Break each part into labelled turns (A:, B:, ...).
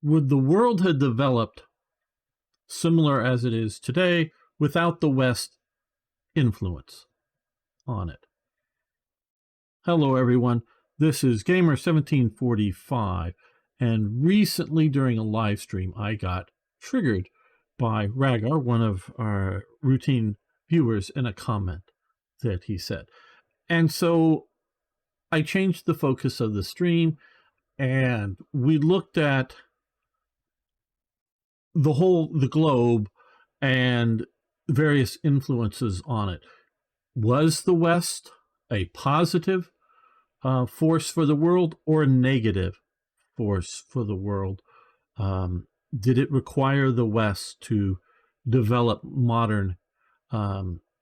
A: Would the world have developed similar as it is today without the West influence on it? Hello, everyone. This is Gamer1745, and recently during a live stream, I got triggered by Ragar, one of our routine viewers, in a comment that he said. And so I changed the focus of the stream, and we looked at the globe and various influences on it. Was the West a positive force for the world or a negative force for the world? Did it require the West to develop modern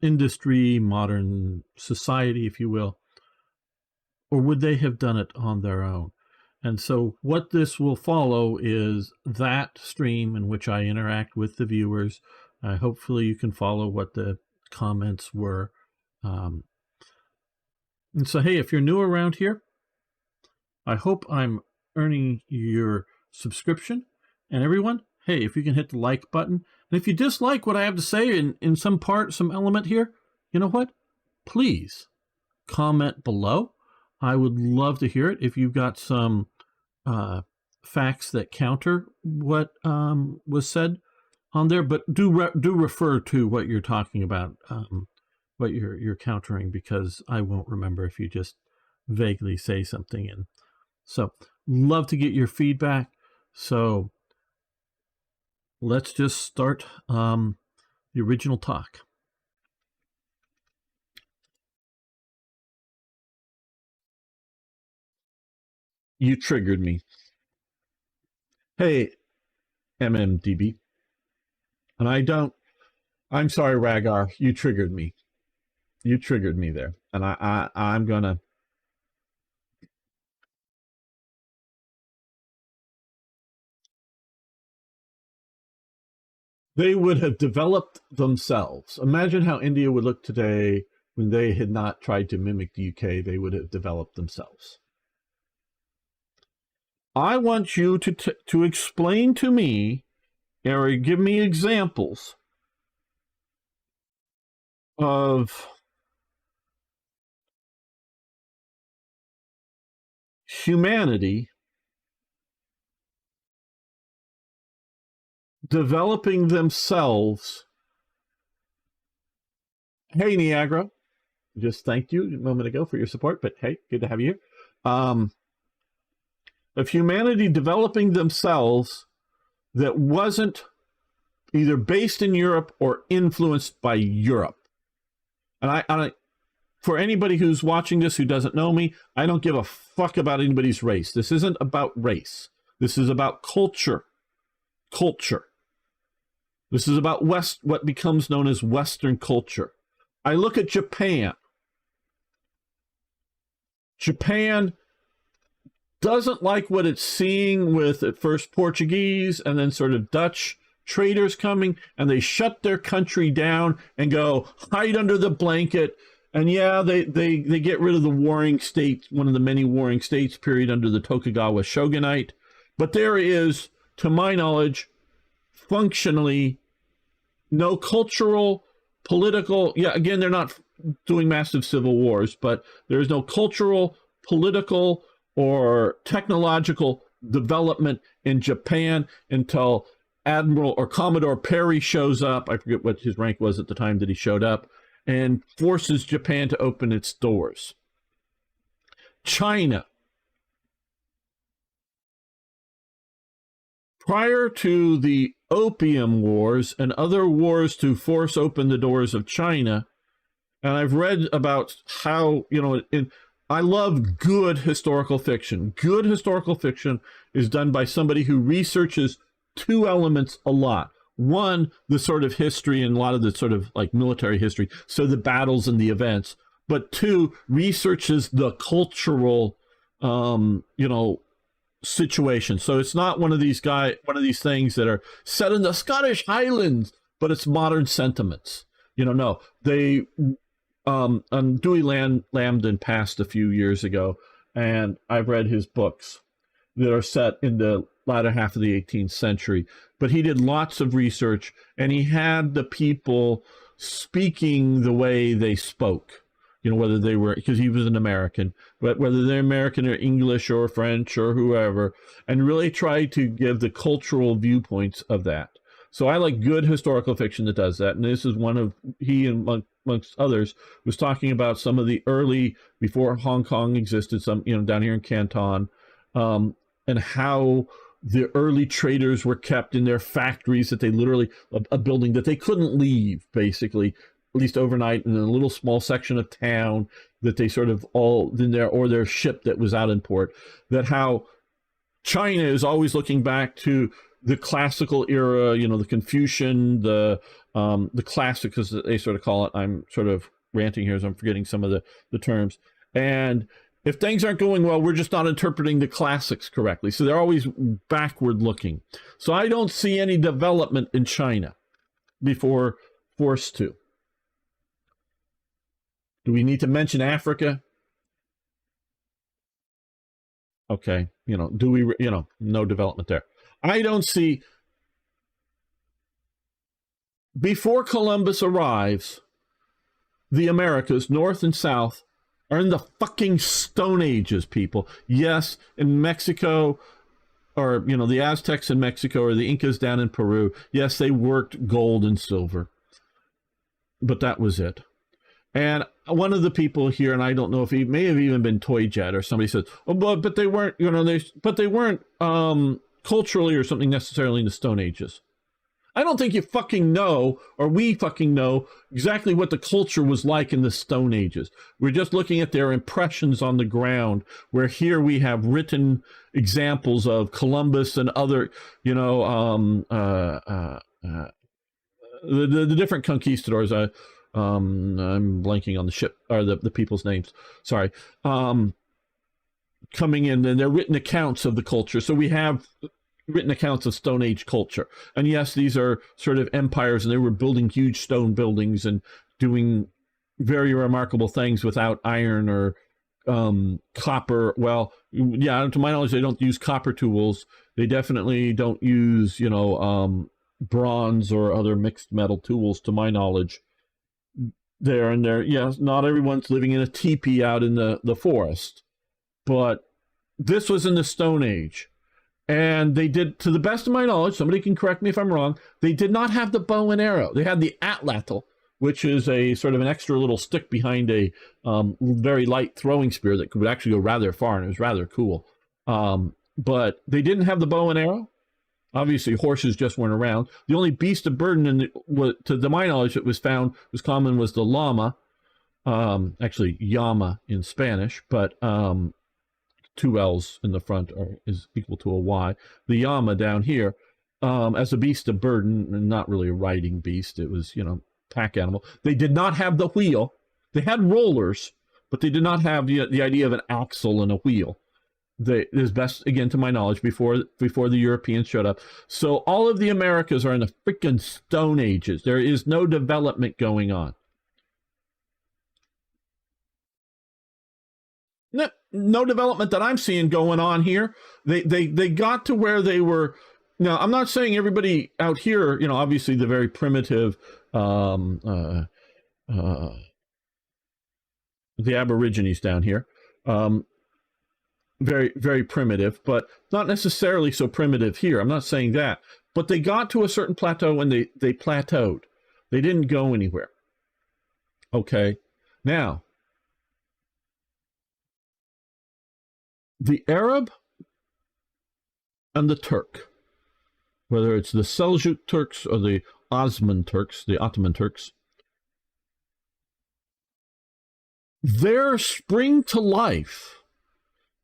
A: industry, modern society, if you will, or would they have done it on their own? And so what this will follow is that stream in which I interact with the viewers. Hopefully you can follow what the comments were. And so, hey, if you're new around here, I hope I'm earning your subscription. And everyone, hey, if you can hit the like button. And if you dislike what I have to say in some part, some element here, you know what? Please comment below. I would love to hear it. If you've got some facts that counter what was said on there, but do refer to what you're talking about, what you're countering, because I won't remember if you just vaguely say something. And so, love to get your feedback. So let's just start the original talk. You triggered me. Hey, MMDB. And I'm sorry, Ragar, you triggered me. You triggered me there. And I'm gonna. They would have developed themselves. Imagine how India would look today when they had not tried to mimic the UK. They would have developed themselves. I want you to explain to me, or give me examples of humanity developing themselves. Hey, Niagara, just thanked you a moment ago for your support, but hey, good to have you here. Of humanity developing themselves that wasn't either based in Europe or influenced by Europe. And I for anybody who's watching this who doesn't know me, I don't give a fuck about anybody's race. This isn't about race. This is about culture. Culture. This is about what becomes known as Western culture. I look at Japan. Japan doesn't like what it's seeing with, at first, Portuguese and then sort of Dutch traders coming, and they shut their country down and go hide under the blanket. And yeah, they get rid of the warring states, one of the many warring states period under the Tokugawa shogunate. But there is, to my knowledge, functionally no cultural, political, yeah, again, they're not doing massive civil wars, but there is no cultural, political, or technological development in Japan until Admiral or Commodore Perry shows up. I forget what his rank was at the time that he showed up, and forces Japan to open its doors. China. Prior to the Opium Wars and other wars to force open the doors of China, and I've read about how, I love good historical fiction. Good historical fiction is done by somebody who researches two elements a lot. One, the sort of history and a lot of the sort of like military history, so the battles and the events. But two, researches the cultural, situation. So it's not one of these things that are set in the Scottish Highlands, but it's modern sentiments. No, they. Dewey Lambden passed a few years ago, and I've read his books. that are set in the latter half of the 18th century. But he did lots of research, and he had the people speaking the way they spoke. You know, whether they were, because he was an American, but whether they're American or English or French or whoever, and really try to give the cultural viewpoints of that. So I like good historical fiction that does that. And this is one of, he and amongst others was talking about some of the early, before Hong Kong existed, some, you know, down here in Canton, and how the early traders were kept in their factories, that they literally, a building that they couldn't leave, basically, at least overnight, in a little small section of town that they sort of all in there, or their ship that was out in port. That how China is always looking back to the classical era, you know, the Confucian, the classic, as they sort of call it. I'm sort of ranting here as I'm forgetting some of the terms. And if things aren't going well, we're just not interpreting the classics correctly. So they're always backward looking. So I don't see any development in China before forced to. Do we need to mention Africa? Okay, you know, do we, you know, no development there. I don't see, before Columbus arrives, the Americas, North and South, are in the fucking Stone Ages, people. Yes, in Mexico, or, you know, the Aztecs in Mexico, or the Incas down in Peru, yes, they worked gold and silver. But that was it. And one of the people here, and I don't know if he may have even been Toy Jet, or somebody said, oh, but they weren't, you know, they weren't culturally or something necessarily in the Stone Ages. I don't think you fucking know, or we fucking know, exactly what the culture was like in the Stone Ages. We're just looking at their impressions on the ground, where here we have written examples of Columbus and other, you know, the different conquistadors. I'm blanking on the ship, or the people's names. Sorry. Coming in, and they're written accounts of the culture. So we have written accounts of Stone Age culture. And yes, these are sort of empires, and they were building huge stone buildings and doing very remarkable things without iron or copper. Well, yeah, to my knowledge, they don't use copper tools. They definitely don't use, you know, bronze or other mixed metal tools, to my knowledge. There and there, yes, not everyone's living in a teepee out in the forest, but this was in the Stone Age. And they did, to the best of my knowledge, somebody can correct me if I'm wrong, they did not have the bow and arrow. They had the atlatl, which is a sort of an extra little stick behind a very light throwing spear that could actually go rather far, and it was rather cool. But they didn't have the bow and arrow. Obviously, horses just weren't around. The only beast of burden, to my knowledge, that was found, was common, was the llama. Actually, llama in Spanish, but two L's in the front is equal to a Y. The llama down here, as a beast of burden, and not really a riding beast. It was, you know, pack animal. They did not have the wheel. They had rollers, but they did not have the idea of an axle and a wheel. Is best, again, to my knowledge, before the Europeans showed up. So all of the Americas are in the freaking Stone Ages. There is no development going on. No development that I'm seeing going on here. They got to where they were. Now, I'm not saying everybody out here, you know, obviously the very primitive, the Aborigines down here, very, very primitive, but not necessarily so primitive here. I'm not saying that. But they got to a certain plateau, and they plateaued. They didn't go anywhere. Okay. Now, the Arab and the Turk, whether it's the Seljuk Turks or the Osman Turks, the Ottoman Turks, their spring to life,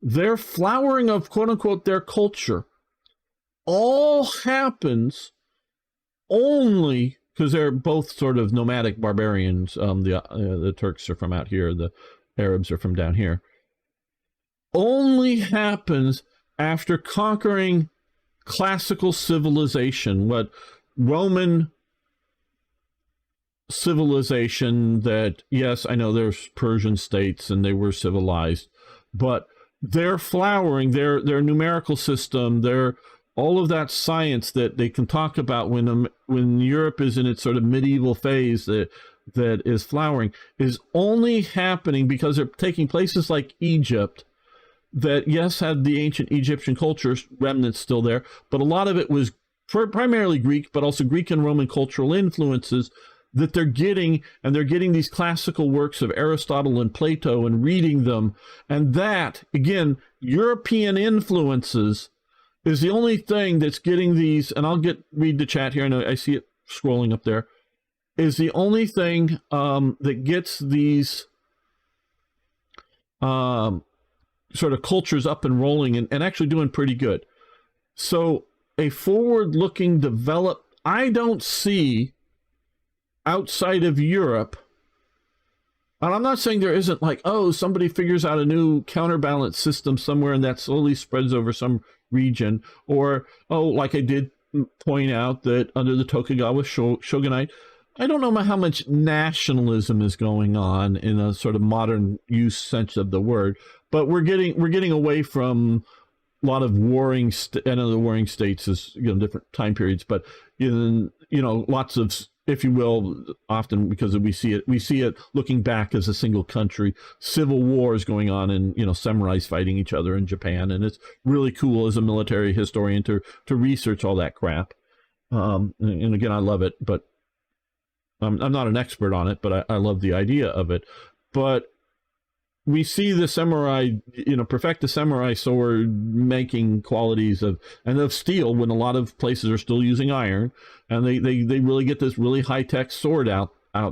A: their flowering of, quote unquote, their culture, all happens only because they're both sort of nomadic barbarians. The Turks are from out here, the Arabs are from down here. Only happens after conquering classical civilization, what Roman civilization, that, yes, I know there's Persian states and they were civilized, but their flowering, their numerical system, their all of that science that they can talk about when Europe is in its sort of medieval phase that is flowering is only happening because they're taking places like Egypt that, yes, had the ancient Egyptian culture remnants still there, but a lot of it was primarily Greek, but also Greek and Roman cultural influences that they're getting, and they're getting these classical works of Aristotle and Plato and reading them. And that, again, European influences is the only thing that's getting these, and I'll read the chat here, and I see it scrolling up there, is the only thing that gets these sort of cultures up and rolling and actually doing pretty good. So a forward-looking I don't see outside of Europe, and I'm not saying there isn't like, oh, somebody figures out a new counterbalance system somewhere and that slowly spreads over some region, or, oh, like I did point out that under the Tokugawa shogunate, I don't know how much nationalism is going on in a sort of modern use sense of the word, but we're getting away from a lot of warring. I know the warring states is different time periods, but lots of, if you will, often because we see it looking back as a single country, civil wars going on, and samurais fighting each other in Japan, and it's really cool as a military historian to research all that crap. And again, I love it, but I'm not an expert on it, but I love the idea of it. But we see the samurai, perfect the samurai sword making qualities of steel when a lot of places are still using iron, and they really get this really high tech sword out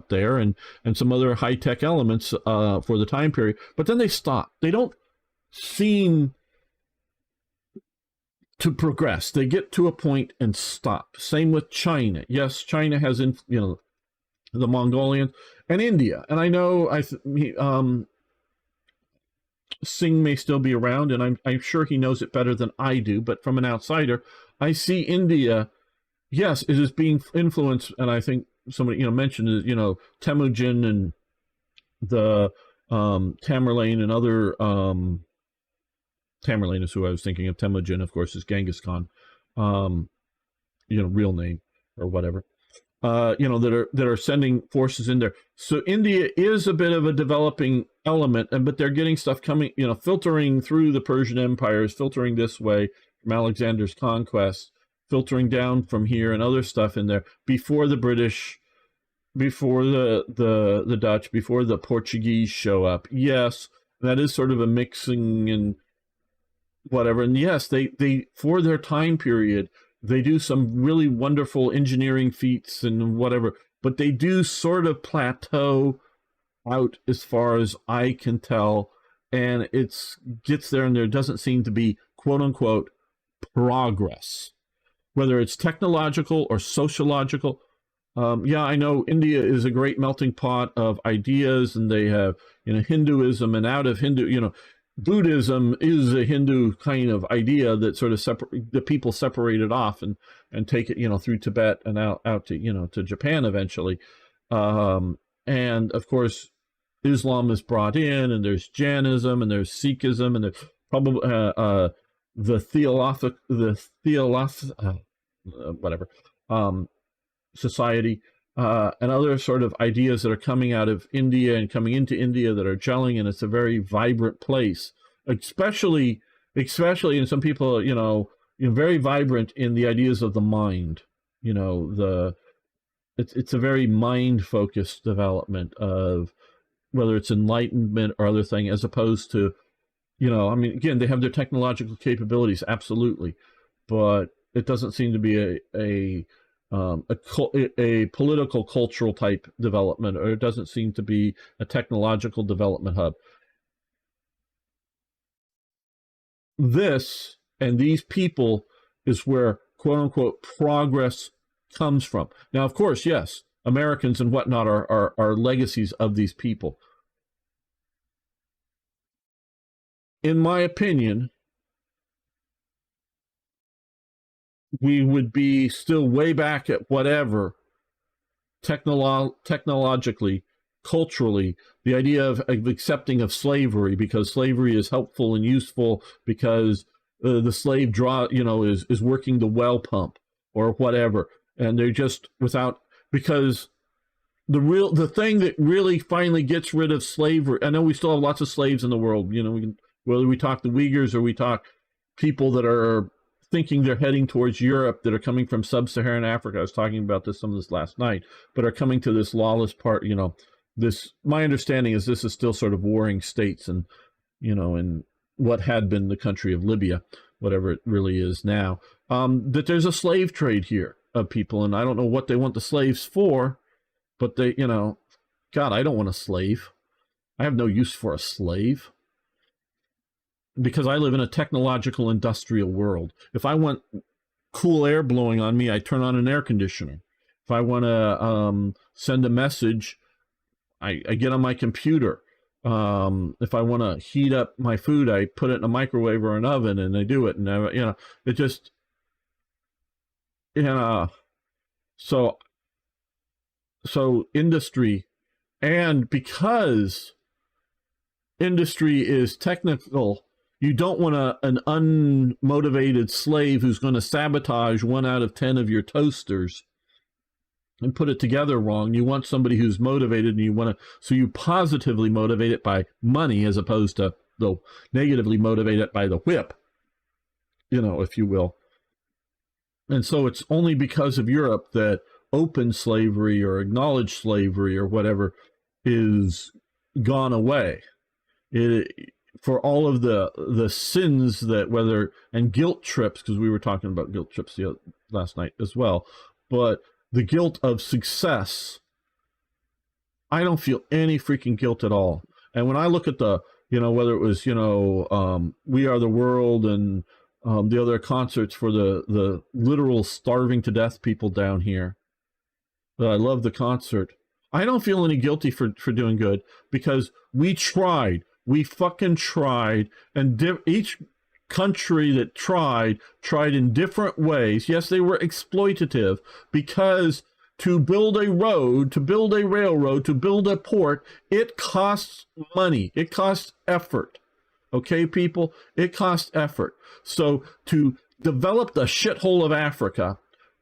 A: there, and some other high tech elements for the time period. But then they stop. They don't seem to progress. They get to a point and stop. Same with China. Yes, China has the Mongolians and India, and I know Singh may still be around, and I'm sure he knows it better than I do, but from an outsider, I see India, yes, it is being influenced, and I think somebody, mentioned, Temujin and the Tamerlane and other, Tamerlane is who I was thinking of. Temujin, of course, is Genghis Khan, real name or whatever. That are sending forces in there. So India is a bit of a developing element, but they're getting stuff coming, filtering through the Persian empires, filtering this way from Alexander's conquest, filtering down from here, and other stuff in there before the British, before the Dutch, before the Portuguese show up. Yes, that is sort of a mixing and whatever. And yes, they for their time period, they do some really wonderful engineering feats and whatever, but they do sort of plateau out as far as I can tell, and gets there, and there doesn't seem to be quote unquote progress, whether it's technological or sociological. I know India is a great melting pot of ideas, and they have Hinduism, and out of Hindu, Buddhism is a Hindu kind of idea that sort of the people separated off and take it, through Tibet and out to, to Japan eventually. And of course, Islam is brought in, and there's Jainism, and there's Sikhism, and there's probably whatever society. And other sort of ideas that are coming out of India and coming into India that are gelling, and it's a very vibrant place, especially, and some people, very vibrant in the ideas of the mind. It's a very mind-focused development of whether it's enlightenment or other thing, as opposed to, again, they have their technological capabilities, absolutely, but it doesn't seem to be a political cultural type development, or it doesn't seem to be a technological development hub. This and these people is where quote unquote progress comes from. Now, of course, yes, Americans and whatnot are legacies of these people. In my opinion, we would be still way back at whatever technologically culturally, the idea of accepting of slavery, because slavery is helpful and useful, because the slave is working the well pump or whatever, and they're just without, because the thing that really finally gets rid of slavery. I know we still have lots of slaves in the world. Whether we talk the Uyghurs or we talk people that are thinking they're heading towards Europe, that are coming from sub-Saharan Africa. I was talking about some of this last night, but are coming to this lawless part. My understanding is this is still sort of warring states, and in what had been the country of Libya, whatever it really is now, that there's a slave trade here of people, and I don't know what they want the slaves for, but they, God, I don't want a slave. I have no use for a slave, because I live in a technological industrial world. If I want cool air blowing on me, I turn on an air conditioner. If I want to send a message, I get on my computer. If I want to heat up my food, I put it in a microwave or an oven, and I do it. And it just, so industry, and because industry is technical, you don't want an unmotivated slave who's going to sabotage 1 out of 10 of your toasters and put it together wrong. You want somebody who's motivated, and so you positively motivate it by money, as opposed to negatively motivate it by the whip, if you will. And so it's only because of Europe that open slavery or acknowledged slavery or whatever is gone away. For all of the sins that and guilt trips, because we were talking about guilt trips last night as well, but the guilt of success, I don't feel any freaking guilt at all. And when I look at whether it was, We Are the World and the other concerts for the literal starving to death people down here, that I love the concert, I don't feel any guilty for doing good, because we tried. We fucking tried, and each country that tried in different ways. Yes, they were exploitative, because to build a road, to build a railroad, to build a port, it costs money. It costs effort. Okay, people? It costs effort. So to develop the shithole of Africa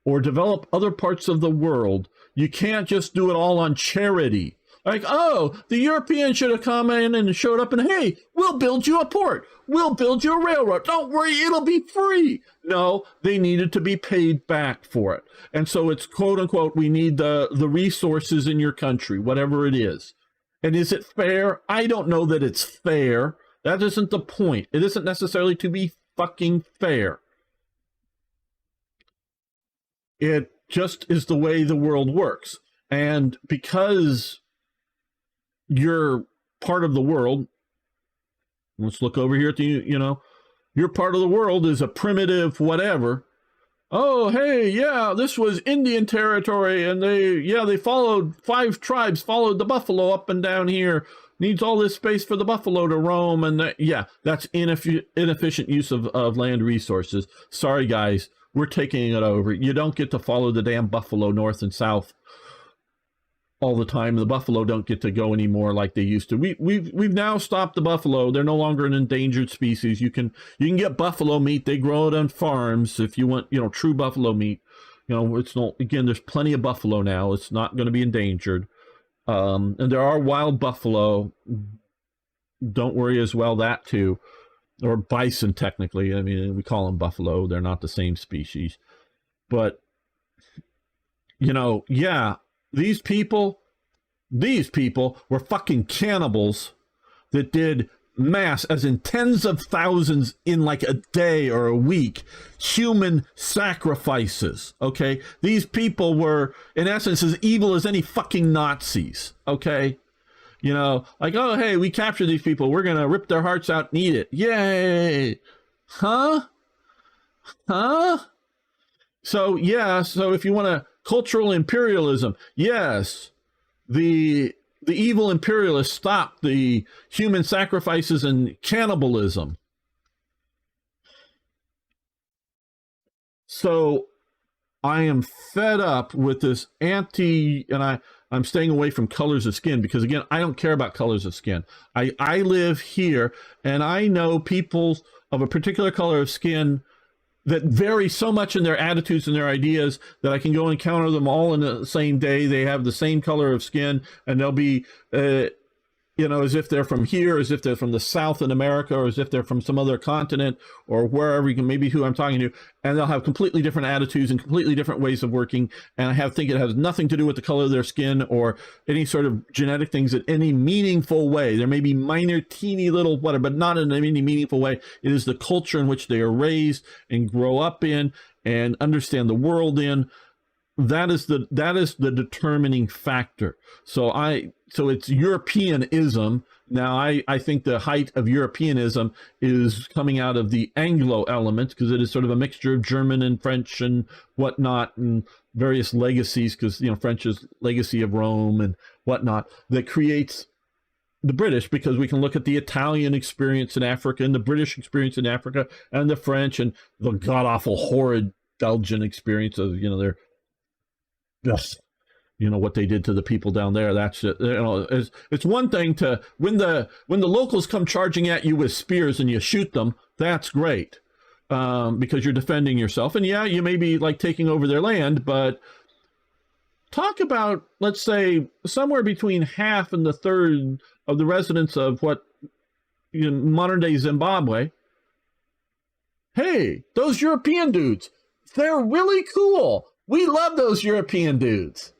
A: or develop other parts of the world, you can't just do it all on charity. Like, oh, the Europeans should have come in and showed up and, hey, we'll build you a port. We'll build you a railroad. Don't worry, it'll be free. No, they needed to be paid back for it. And so it's quote unquote, we need the resources in your country, whatever it is. And is it fair? I don't know that it's fair. That isn't the point. It isn't necessarily to be fucking fair. It just is the way the world works. And because you're part of the world, let's look over here at your part of the world is a primitive whatever. Oh, hey, yeah, this was Indian territory, and they followed 5 tribes, followed the buffalo up and down here. Needs all this space for the buffalo to roam, and that's inefficient use of land resources. Sorry, guys, we're taking it over. You don't get to follow the damn buffalo north and south all the time. The buffalo don't get to go anymore like they used to. We've now stopped the buffalo. They're no longer an endangered species. You can get buffalo meat. They grow it on farms if you want, true buffalo meat. It's not, again, there's plenty of buffalo now. It's not going to be endangered. And there are wild buffalo. Don't worry as well, that too. Or bison, technically. I mean, we call them buffalo. They're not the same species. But, these people were fucking cannibals that did mass, as in tens of thousands in like a day or a week, human sacrifices, okay? These people were, in essence, as evil as any fucking Nazis, okay? Like, oh, hey, we captured these people. We're going to rip their hearts out and eat it. Yay! Huh? So, so if you want to, cultural imperialism, yes, the evil imperialists stopped the human sacrifices and cannibalism. So I am fed up with this and I'm staying away from colors of skin because, again, I don't care about colors of skin. I live here, and I know people of a particular color of skin that vary so much in their attitudes and their ideas that I can go and encounter them all in the same day. They have the same color of skin, and they'll be, as if they're from here, as if they're from the South in America, or as if they're from some other continent, or wherever, maybe who I'm talking to, and they'll have completely different attitudes and completely different ways of working. And I think it has nothing to do with the color of their skin or any sort of genetic things in any meaningful way. There may be minor, teeny little whatever, but not in any meaningful way. It is the culture in which they are raised and grow up in and understand the world in. That is the determining factor. So it's Europeanism. Now, I think the height of Europeanism is coming out of the Anglo element, because it is sort of a mixture of German and French and whatnot, and various legacies, because, French is legacy of Rome and whatnot, that creates the British, because we can look at the Italian experience in Africa and the British experience in Africa and the French and the god-awful, horrid Belgian experience of, their... Yes. What they did to the people down there. That's it. It's one thing to when the locals come charging at you with spears and you shoot them. That's great, because you're defending yourself. And yeah, you may be like taking over their land, but talk about, let's say, somewhere between half and a third of the residents of what modern day Zimbabwe. Hey, those European dudes, they're really cool. We love those European dudes.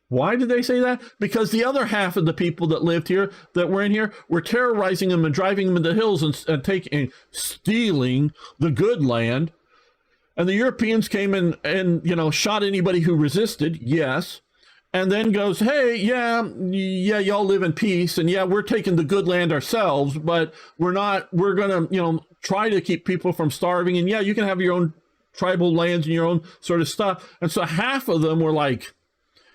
A: Why did they say that? Because the other half of the people that lived here, that were in here, were terrorizing them and driving them into the hills and stealing the good land. And the Europeans came in and shot anybody who resisted, yes. And then goes, hey, yeah, y'all live in peace. And yeah, we're taking the good land ourselves, but we're going to, try to keep people from starving. And yeah, you can have your own tribal lands and your own sort of stuff. And so half of them were like,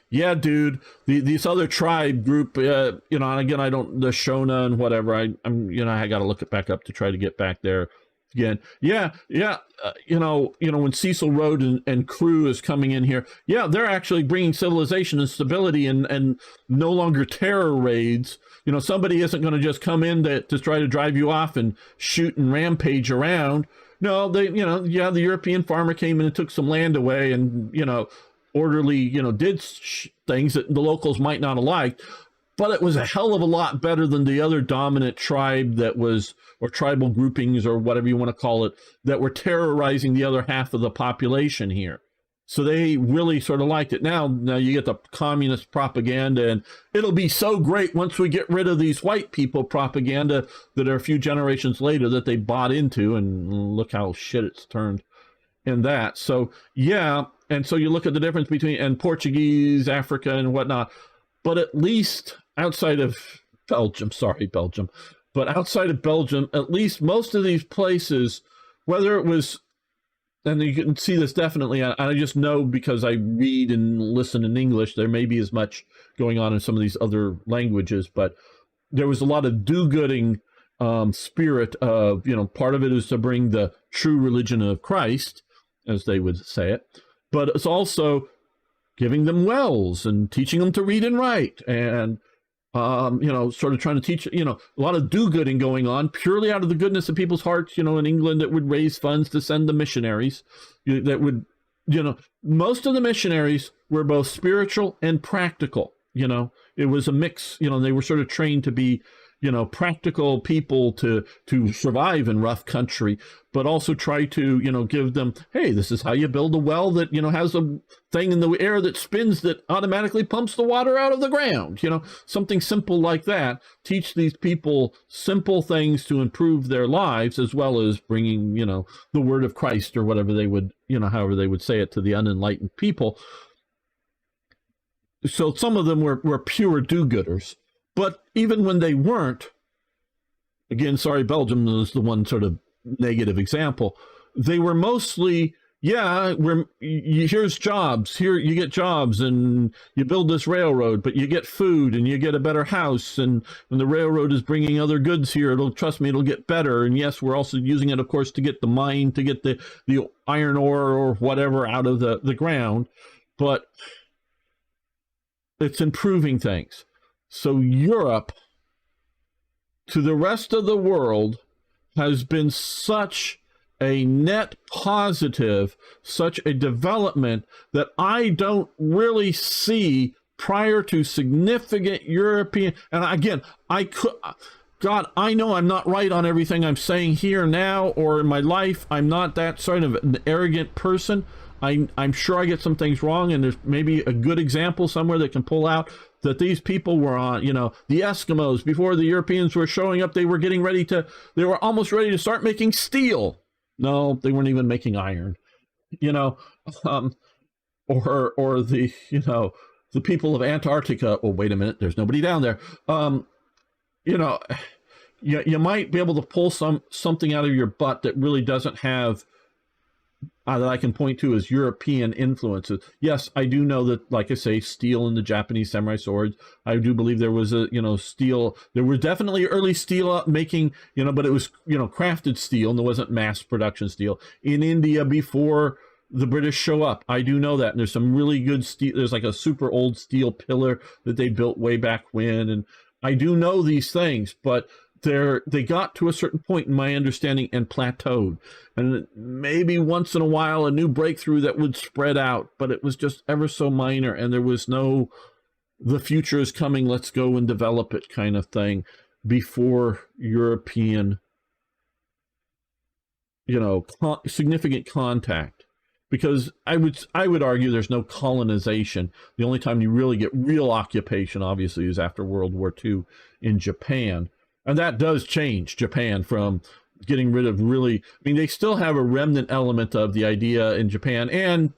A: yeah, dude, this other tribe group, and again, the Shona and whatever, I got to look it back up to try to get back there again. Yeah. When Cecil Rhodes and crew is coming in here, yeah, they're actually bringing civilization and stability and no longer terror raids. Somebody isn't going to just come in to try to drive you off and shoot and rampage around. No, the European farmer came in and took some land away and, orderly, did things that the locals might not have liked, but it was a hell of a lot better than the other dominant tribe or tribal groupings or whatever you want to call it, that were terrorizing the other half of the population here. So they really sort of liked it. Now you get the communist propaganda, and it'll be so great once we get rid of these white people propaganda that are a few generations later that they bought into, and look how shit it's turned in that. So, yeah. And so you look at the difference between Portuguese, Africa, and whatnot. But at least outside of Belgium, but outside of Belgium, at least most of these places, whether it was, and you can see this definitely, I just know because I read and listen in English, there may be as much going on in some of these other languages, but there was a lot of do-gooding spirit of, part of it is to bring the true religion of Christ, as they would say it. But it's also giving them wells and teaching them to read and write and, sort of trying to teach, a lot of do-gooding going on purely out of the goodness of people's hearts, in England, that would raise funds to send the missionaries that would, most of the missionaries were both spiritual and practical. It was a mix, they were sort of trained to be, practical people to survive in rough country, but also try to, give them, hey, this is how you build a well that, has a thing in the air that spins that automatically pumps the water out of the ground, something simple like that. Teach these people simple things to improve their lives, as well as bringing, the word of Christ or whatever they would, however they would say it to the unenlightened people. So some of them were pure do-gooders. But even when they weren't, again, sorry, Belgium is the one sort of negative example. They were mostly, here's jobs. Here you get jobs and you build this railroad, but you get food and you get a better house. And when the railroad is bringing other goods here, it'll get better. And yes, we're also using it, of course, to get the mine, to get the iron ore or whatever out of the ground. But it's improving things. So Europe to the rest of the world has been such a net positive, such a development that I don't really see prior to significant European. And again, God, I know I'm not right on everything I'm saying here now or in my life. I'm not that sort of an arrogant person. I'm sure I get some things wrong, and there's maybe a good example somewhere that can pull out that these people were on, the Eskimos, before the Europeans were showing up, they were almost ready to start making steel. No, they weren't even making iron, or the people of Antarctica. Oh, wait a minute, there's nobody down there. You might be able to pull something out of your butt that really doesn't have that I can point to as European influences. Yes, I do know that, like I say, steel in the Japanese samurai swords. I do believe there was steel. There were definitely early steel making, but it was, crafted steel, and there wasn't mass production steel in India before the British show up. I do know that. And there's some really good steel. There's like a super old steel pillar that they built way back when. And I do know these things, but they got to a certain point in my understanding and plateaued, and maybe once in a while a new breakthrough that would spread out, but it was just ever so minor, and there was no the future is coming, let's go and develop it kind of thing before European significant contact. Because I would argue there's no colonization. The only time you really get real occupation, obviously, is after World War II in Japan. And that does change Japan from getting rid of they still have a remnant element of the idea in Japan and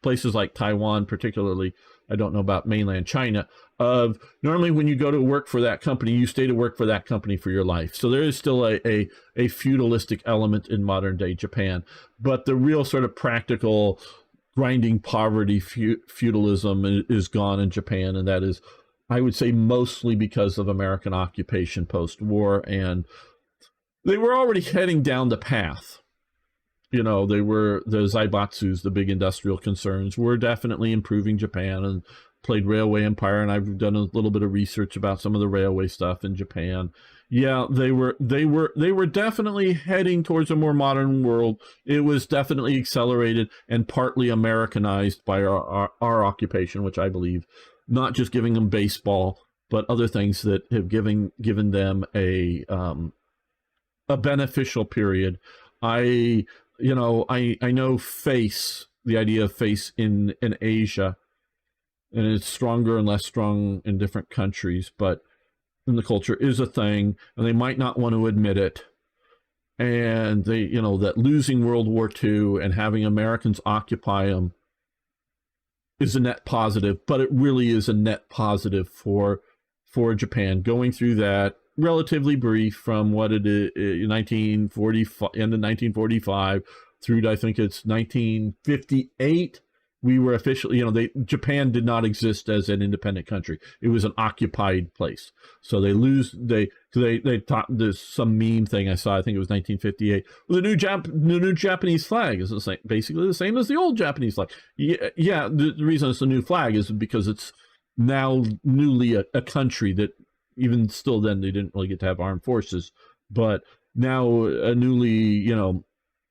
A: places like Taiwan, particularly. I don't know about mainland China, of normally when you go to work for that company, you stay to work for that company for your life. So there is still a feudalistic element in modern day Japan, but the real sort of practical grinding poverty feudalism is gone in Japan. And that is, I would say, mostly because of American occupation post-war, and they were already heading down the path. The Zaibatsus, the big industrial concerns, were definitely improving Japan, and played Railway Empire, and I've done a little bit of research about some of the railway stuff in Japan. Yeah, they were definitely heading towards a more modern world. It was definitely accelerated and partly Americanized by our occupation, which I believe, not just giving them baseball, but other things that have given them a beneficial period. I know face, the idea of face in Asia, and it's stronger and less strong in different countries, but in the culture is a thing, and they might not want to admit it. And they, that losing World War II and having Americans occupy them is a net positive, but it really is a net positive for Japan going through that relatively brief from what it is, 1945, end of 1945 through to, I think it's 1958. We were officially, Japan did not exist as an independent country. It was an occupied place. So they taught this, some meme thing I saw, I think it was 1958, with the new Japanese flag is basically the same as the old Japanese flag. Yeah, the reason it's a new flag is because it's now newly a country that, even still then, they didn't really get to have armed forces, but now a newly,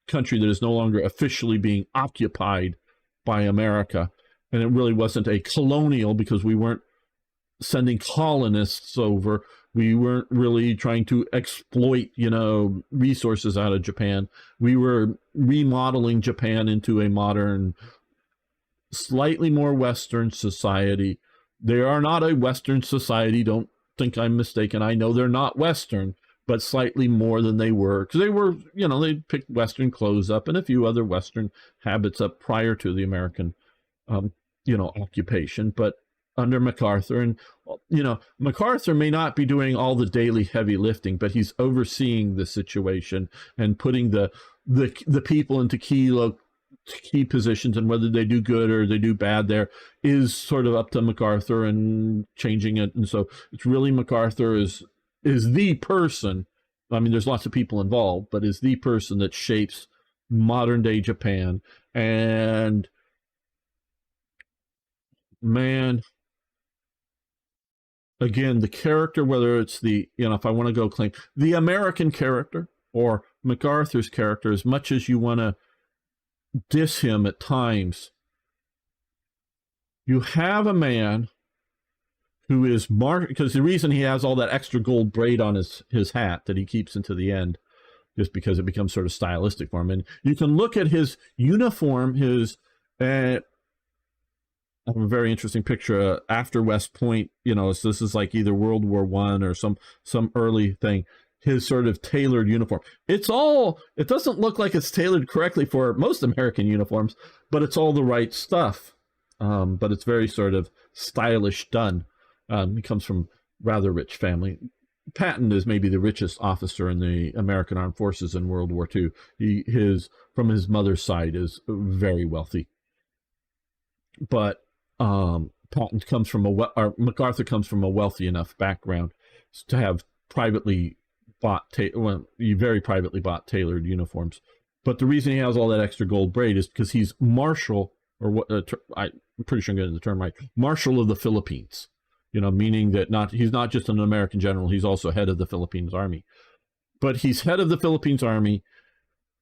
A: country that is no longer officially being occupied by America. And it really wasn't a colonial, because we weren't sending colonists over. We weren't really trying to exploit, resources out of Japan. We were remodeling Japan into a modern, slightly more Western society. They are not a Western society. Don't think I'm mistaken. I know they're not Western, but slightly more than they were, because they were, they picked Western clothes up and a few other Western habits up prior to the American, occupation. But under MacArthur, and, MacArthur may not be doing all the daily heavy lifting, but he's overseeing the situation and putting the people into key positions, and whether they do good or they do bad there is sort of up to MacArthur and changing it. And so it's really MacArthur is the person. I mean, there's lots of people involved, but is the person that shapes modern day Japan. And man, again, the character, whether it's the, if I want to go claim the American character or MacArthur's character, as much as you want to diss him at times, you have a man who is because the reason he has all that extra gold braid on his hat that he keeps into the end, just because it becomes sort of stylistic for him. And you can look at his uniform, I have a very interesting picture after West Point, so this is like either World War I or some early thing, his sort of tailored uniform. It doesn't look like it's tailored correctly for most American uniforms, but it's all the right stuff. But it's very sort of stylish done. He comes from rather rich family. Patton is maybe the richest officer in the American Armed Forces in World War II. From his mother's side, is very wealthy. But Patton comes from MacArthur comes from a wealthy enough background to have very privately bought tailored uniforms. But the reason he has all that extra gold braid is because he's Marshal, or what I'm pretty sure I'm getting the term right, Marshal of the Philippines. Meaning that he's not just an American general, he's also head of the Philippines Army. But he's head of the Philippines Army.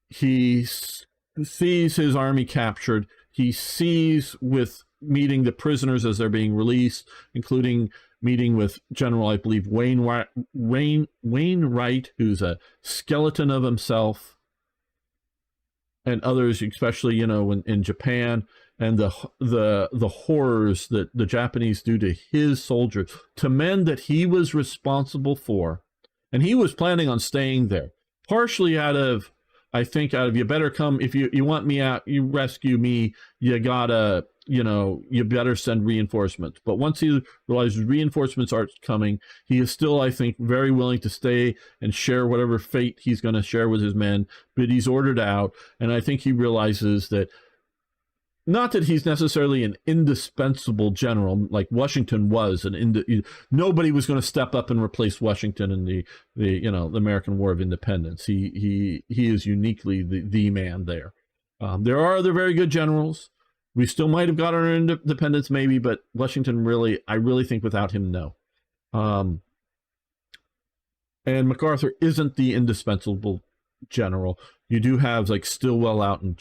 A: He sees his army captured. He sees with meeting the prisoners as they're being released, including meeting with General, I believe, Wainwright, who's a skeleton of himself, and others, especially, in Japan, and the horrors that the Japanese do to his soldiers, to men that he was responsible for. And he was planning on staying there, partially out of, you better come, if you want me out, you rescue me, you gotta, you better send reinforcements. But once he realizes reinforcements aren't coming, he is still, I think, very willing to stay and share whatever fate he's going to share with his men, but he's ordered out. And I think he realizes that, not that he's necessarily an indispensable general like Washington was, nobody was going to step up and replace Washington in the American War of Independence. He is uniquely the man there. There are other very good generals. We still might have got our independence maybe, but Washington I really think without him, no. And MacArthur isn't the indispensable general. You do have like Stilwell out in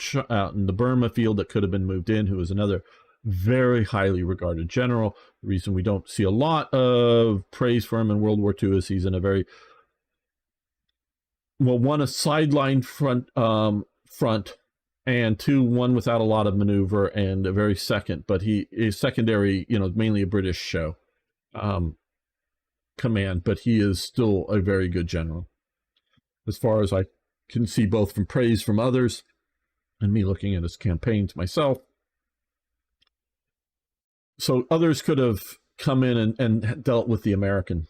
A: the Burma field that could have been moved in, who is another very highly regarded general. The reason we don't see a lot of praise for him in World War II is he's in a very, one, a sideline front, and two, one without a lot of maneuver, and a very second, but he is secondary, mainly a British show command, but he is still a very good general. As far as I can see, both from praise from others and me looking at his campaigns myself. So others could have come in and dealt with the American,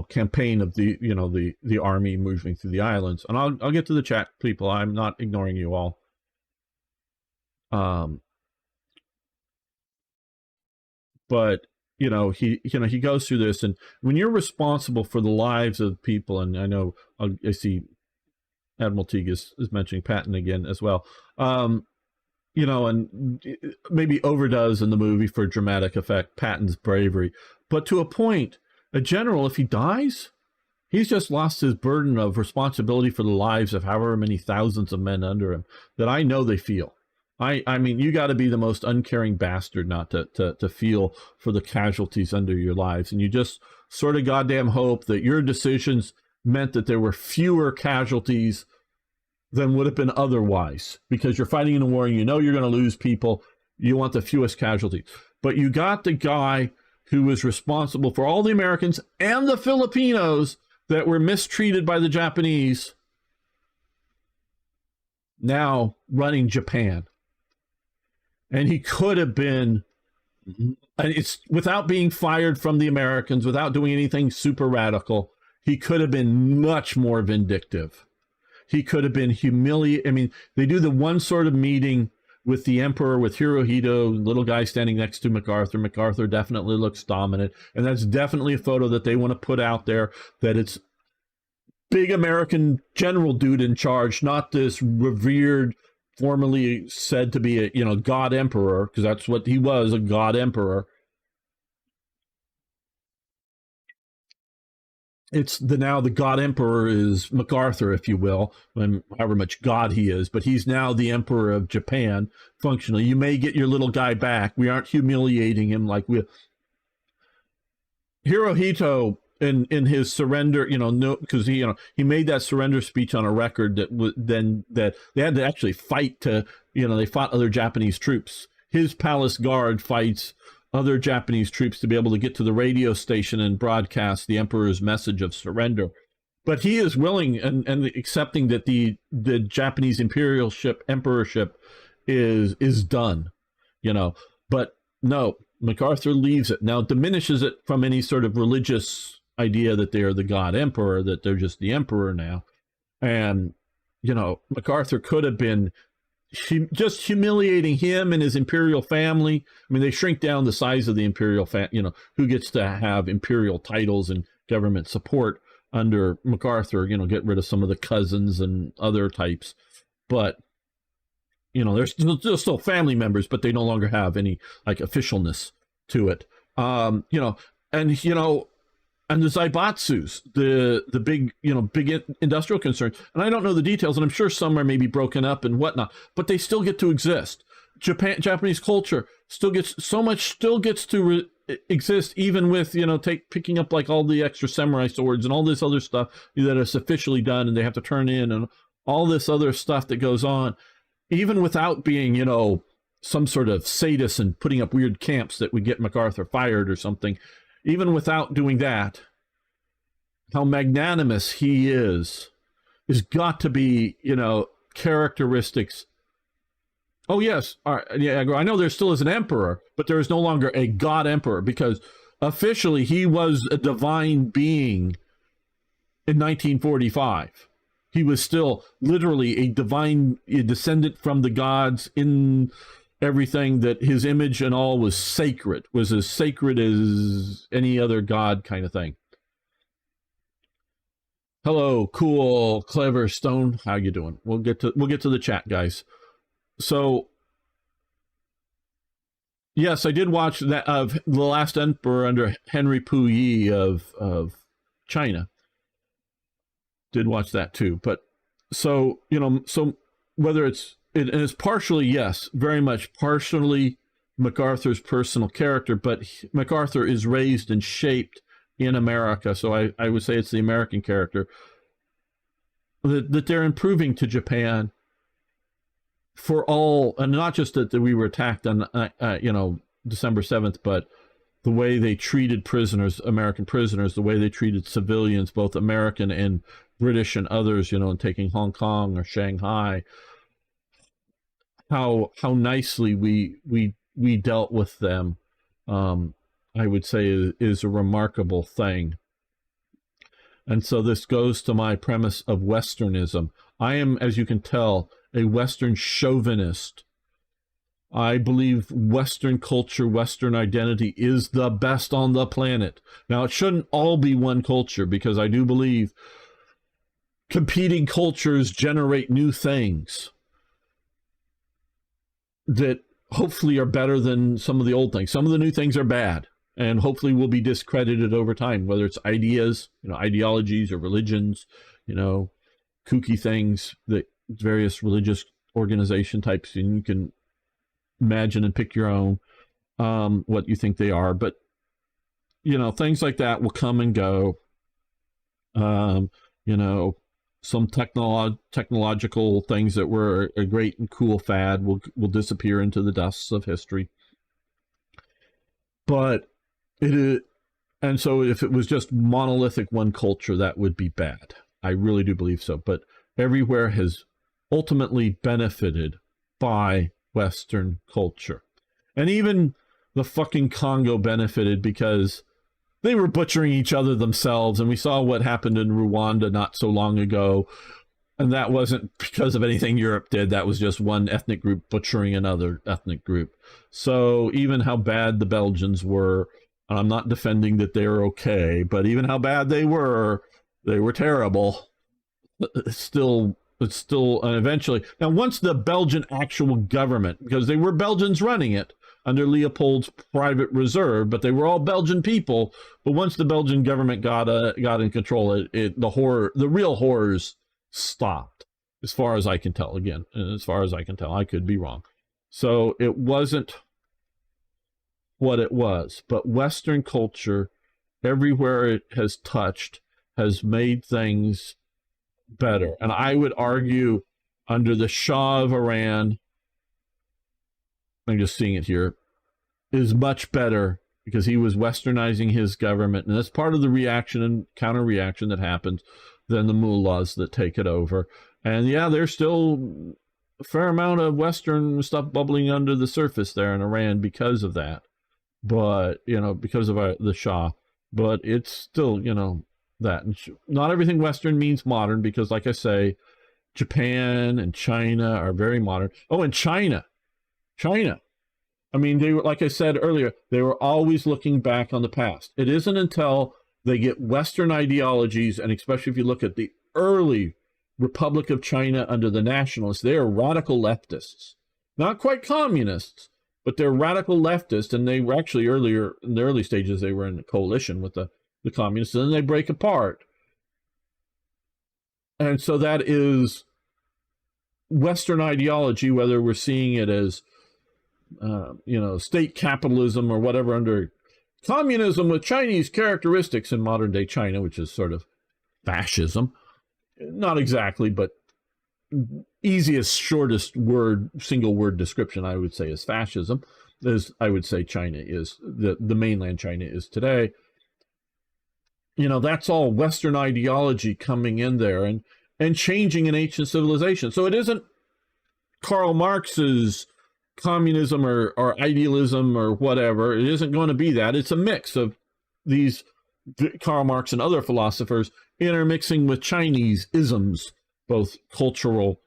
A: campaign of the army moving through the islands. And I'll get to the chat, people. I'm not ignoring you all. But he goes through this, and when you're responsible for the lives of people, and I know I see Admiral Teague is mentioning Patton again as well, and maybe overdoes in the movie for dramatic effect Patton's bravery, but to a point, a general, if he dies, he's just lost his burden of responsibility for the lives of however many thousands of men under him that I know they feel. I mean, you got to be the most uncaring bastard not to feel for the casualties under your lives. And you just sort of goddamn hope that your decisions meant that there were fewer casualties than would have been otherwise, because you're fighting in a war and you're going to lose people. You want the fewest casualties. But you got the guy who was responsible for all the Americans and the Filipinos that were mistreated by the Japanese, now running Japan. And he could have been, and it's without being fired from the Americans, without doing anything super radical, he could have been much more vindictive. He could have been humiliated. I mean, they do the one sort of meeting with the Emperor, with Hirohito, little guy standing next to MacArthur. MacArthur definitely looks dominant. And that's definitely a photo that they want to put out there, that it's big American general dude in charge, not this revered, formerly said to be a God emperor, because that's what he was, a God emperor. it's now the God Emperor is MacArthur, if you will, however much God he is, but he's now the Emperor of Japan functionally. You may get your little guy back. We aren't humiliating him like we. Hirohito in his surrender, no, because he made that surrender speech on a record that they had to actually fight to, they fought other Japanese troops. His palace guard fights other Japanese troops to be able to get to the radio station and broadcast the emperor's message of surrender. But he is willing and accepting that the Japanese emperorship is done, But no, MacArthur leaves it. Now diminishes it from any sort of religious idea that they are the God Emperor, that they're just the emperor now. And, MacArthur could have been just humiliating him and his imperial family. I mean, they shrink down the size of the imperial family, who gets to have imperial titles and government support under MacArthur, get rid of some of the cousins and other types. But, they're still family members, but they no longer have any like officialness to it. And the Zaibatsus, the big, big industrial concerns, and I don't know the details, and I'm sure some are maybe broken up and whatnot, but they still get to exist. Japanese culture still gets to exist, even with, picking up like all the extra samurai swords and all this other stuff that is officially done and they have to turn in and all this other stuff that goes on, even without being, some sort of sadist and putting up weird camps that would get MacArthur fired or something. Even without doing that, how magnanimous he is got to be, characteristics. Oh, yes. Yeah, I know there still is an emperor, but there is no longer a God Emperor, because officially he was a divine being in 1945. He was still literally a descendant from the gods in everything, that his image and all was as sacred as any other god kind of thing. Hello, cool, clever Stone. How you doing? We'll get to the chat, guys. So, yes, I did watch that of The Last Emperor under Henry Puyi of China. Did watch that too. But so, so whether it's partially, yes, very much partially MacArthur's personal character, but MacArthur is raised and shaped in America, so I would say it's the American character, that they're improving to Japan for all, and not just that we were attacked on, December 7th, but the way they treated prisoners, American prisoners, the way they treated civilians, both American and British and others, in taking Hong Kong or Shanghai, how nicely we dealt with them, I would say is a remarkable thing. And so this goes to my premise of Westernism. I am, as you can tell, a Western chauvinist. I believe Western culture, Western identity is the best on the planet. Now, it shouldn't all be one culture, because I do believe competing cultures generate new things that hopefully are better than some of the old things. Some of the new things are bad and hopefully will be discredited over time, whether it's ideas, ideologies or religions, kooky things that various religious organization types, and you can imagine and pick your own what you think they are. But, things like that will come and go. Some technological things that were a great and cool fad will disappear into the dust of history. But and so if it was just monolithic one culture, that would be bad. I really do believe so. But everywhere has ultimately benefited by Western culture. And even the fucking Congo benefited, because they were butchering each other themselves, and we saw what happened in Rwanda not so long ago, and that wasn't because of anything Europe did. That was just one ethnic group butchering another ethnic group. So even how bad the Belgians were, I'm not defending that they were okay, but even how bad they were terrible. It's still eventually. Now, once the Belgian actual government, because they were Belgians running it, under Leopold's private reserve, but they were all Belgian people. But once the Belgian government got in control, the real horrors stopped, as far as I can tell. Again, as far as I can tell, I could be wrong. So it wasn't what it was, but Western culture, everywhere it has touched, has made things better. And I would argue under the Shah of Iran, I'm just seeing it here, is much better because he was westernizing his government. And that's part of the reaction and counter-reaction that happens than the mullahs that take it over. And yeah, there's still a fair amount of Western stuff bubbling under the surface there in Iran because of that. But, because of the Shah. But it's still, that. And not everything Western means modern because, like I say, Japan and China are very modern. Oh, and China. I mean, they were, like I said earlier, they were always looking back on the past. It isn't until they get Western ideologies, and especially if you look at the early Republic of China under the nationalists, they are radical leftists. Not quite communists, but they're radical leftists, and they were actually earlier, in the early stages, they were in a coalition with the communists, and then they break apart. And so that is Western ideology, whether we're seeing it as state capitalism or whatever, under communism with Chinese characteristics in modern day China, which is sort of fascism. Not exactly, but easiest, shortest word, single word description I would say is fascism, as I would say China is, the mainland China is today. That's all Western ideology coming in there and changing an ancient civilization. So it isn't Karl Marx's communism or idealism or whatever. It isn't going to be that. It's a mix of these Karl Marx and other philosophers intermixing with Chinese isms, both cultural,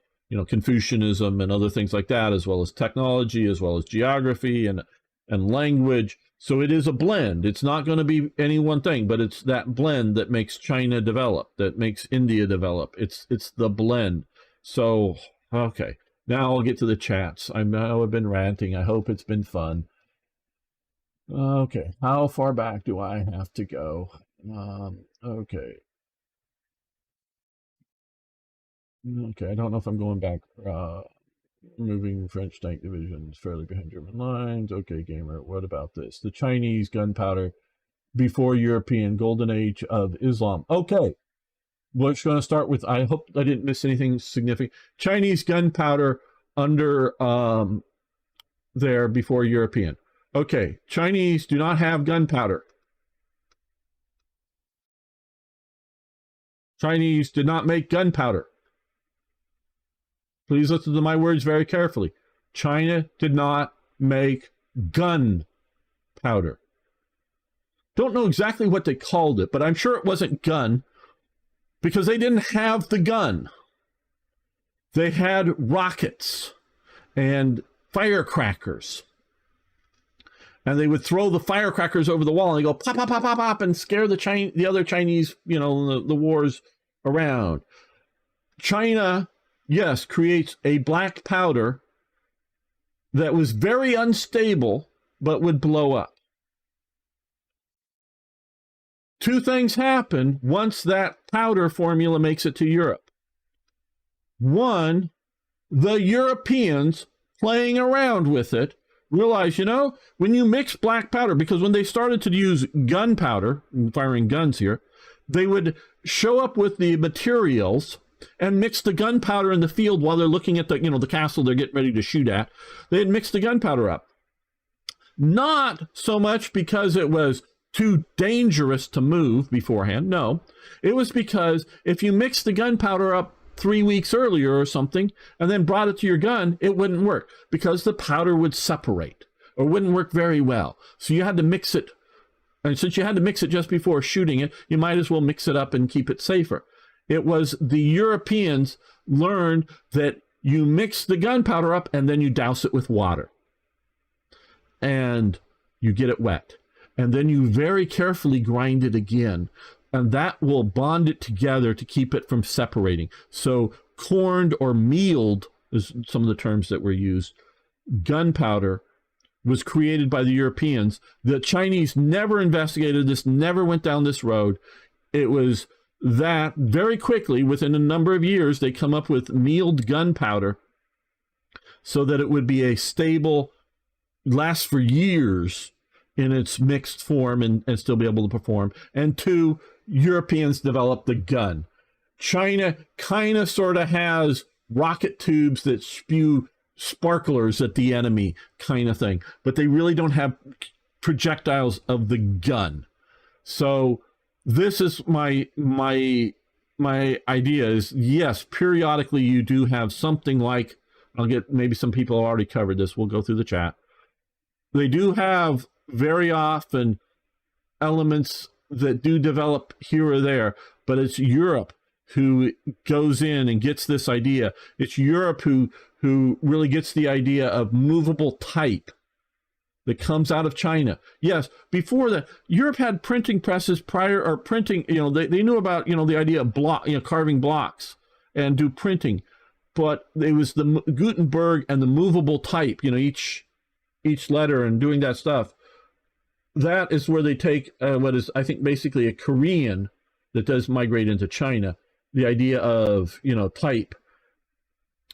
A: Confucianism and other things like that, as well as technology, as well as geography and language. So it is a blend. It's not going to be any one thing, but it's that blend that makes China develop, that makes India develop. It's the blend. So, okay. Now I'll get to the chats. I know I've been ranting. I hope it's been fun. Okay. How far back do I have to go? Okay. Okay, I don't know if I'm going back. Moving French tank divisions fairly behind German lines. Okay, gamer, what about this? The Chinese gunpowder before European golden age of Islam. Okay, we're just going to start with, I hope I didn't miss anything significant. Chinese gunpowder under there before European. Okay, Chinese do not have gunpowder. Chinese did not make gunpowder. Please listen to my words very carefully. China did not make gunpowder. Don't know exactly what they called it, but I'm sure it wasn't gun because they didn't have the gun. They had rockets and firecrackers. And they would throw the firecrackers over the wall and they go pop, pop, pop, pop, pop, and scare the other Chinese, the wars around. China, yes, creates a black powder that was very unstable, but would blow up. Two things happen once that powder formula makes it to Europe. One, the Europeans playing around with it realize, when you mix black powder, because when they started to use gunpowder, firing guns here, they would show up with the materials and mix the gunpowder in the field while they're looking at the castle they're getting ready to shoot at. They'd mix the gunpowder up. Not so much because it was too dangerous to move beforehand. No, it was because if you mix the gunpowder up 3 weeks earlier or something and then brought it to your gun, it wouldn't work because the powder would separate or wouldn't work very well. So you had to mix it. And since you had to mix it just before shooting it, you might as well mix it up and keep it safer. It was the Europeans learned that you mix the gunpowder up and then you douse it with water. And you get it wet. And then you very carefully grind it again. And that will bond it together to keep it from separating. So corned or mealed is some of the terms that were used. Gunpowder was created by the Europeans. The Chinese never investigated this, never went down this road. It was that very quickly, within a number of years, they come up with annealed gunpowder so that it would be a stable, last for years in its mixed form and still be able to perform. And two, Europeans developed the gun. China kind of sort of has rocket tubes that spew sparklers at the enemy kind of thing, but they really don't have projectiles of the gun. So this is my idea is, yes, periodically you do have something like, I'll get, maybe some people have already covered this, we'll go through the chat. They do have very often elements that do develop here or there, but it's Europe who goes in and gets this idea. It's Europe who really gets the idea of movable type that comes out of China. Yes, before that, Europe had printing presses prior, or printing, they knew about, the idea of carving blocks and do printing, but it was the Gutenberg and the movable type, each letter and doing that stuff. That is where they take what is, I think, basically a Korean that does migrate into China, the idea of, type.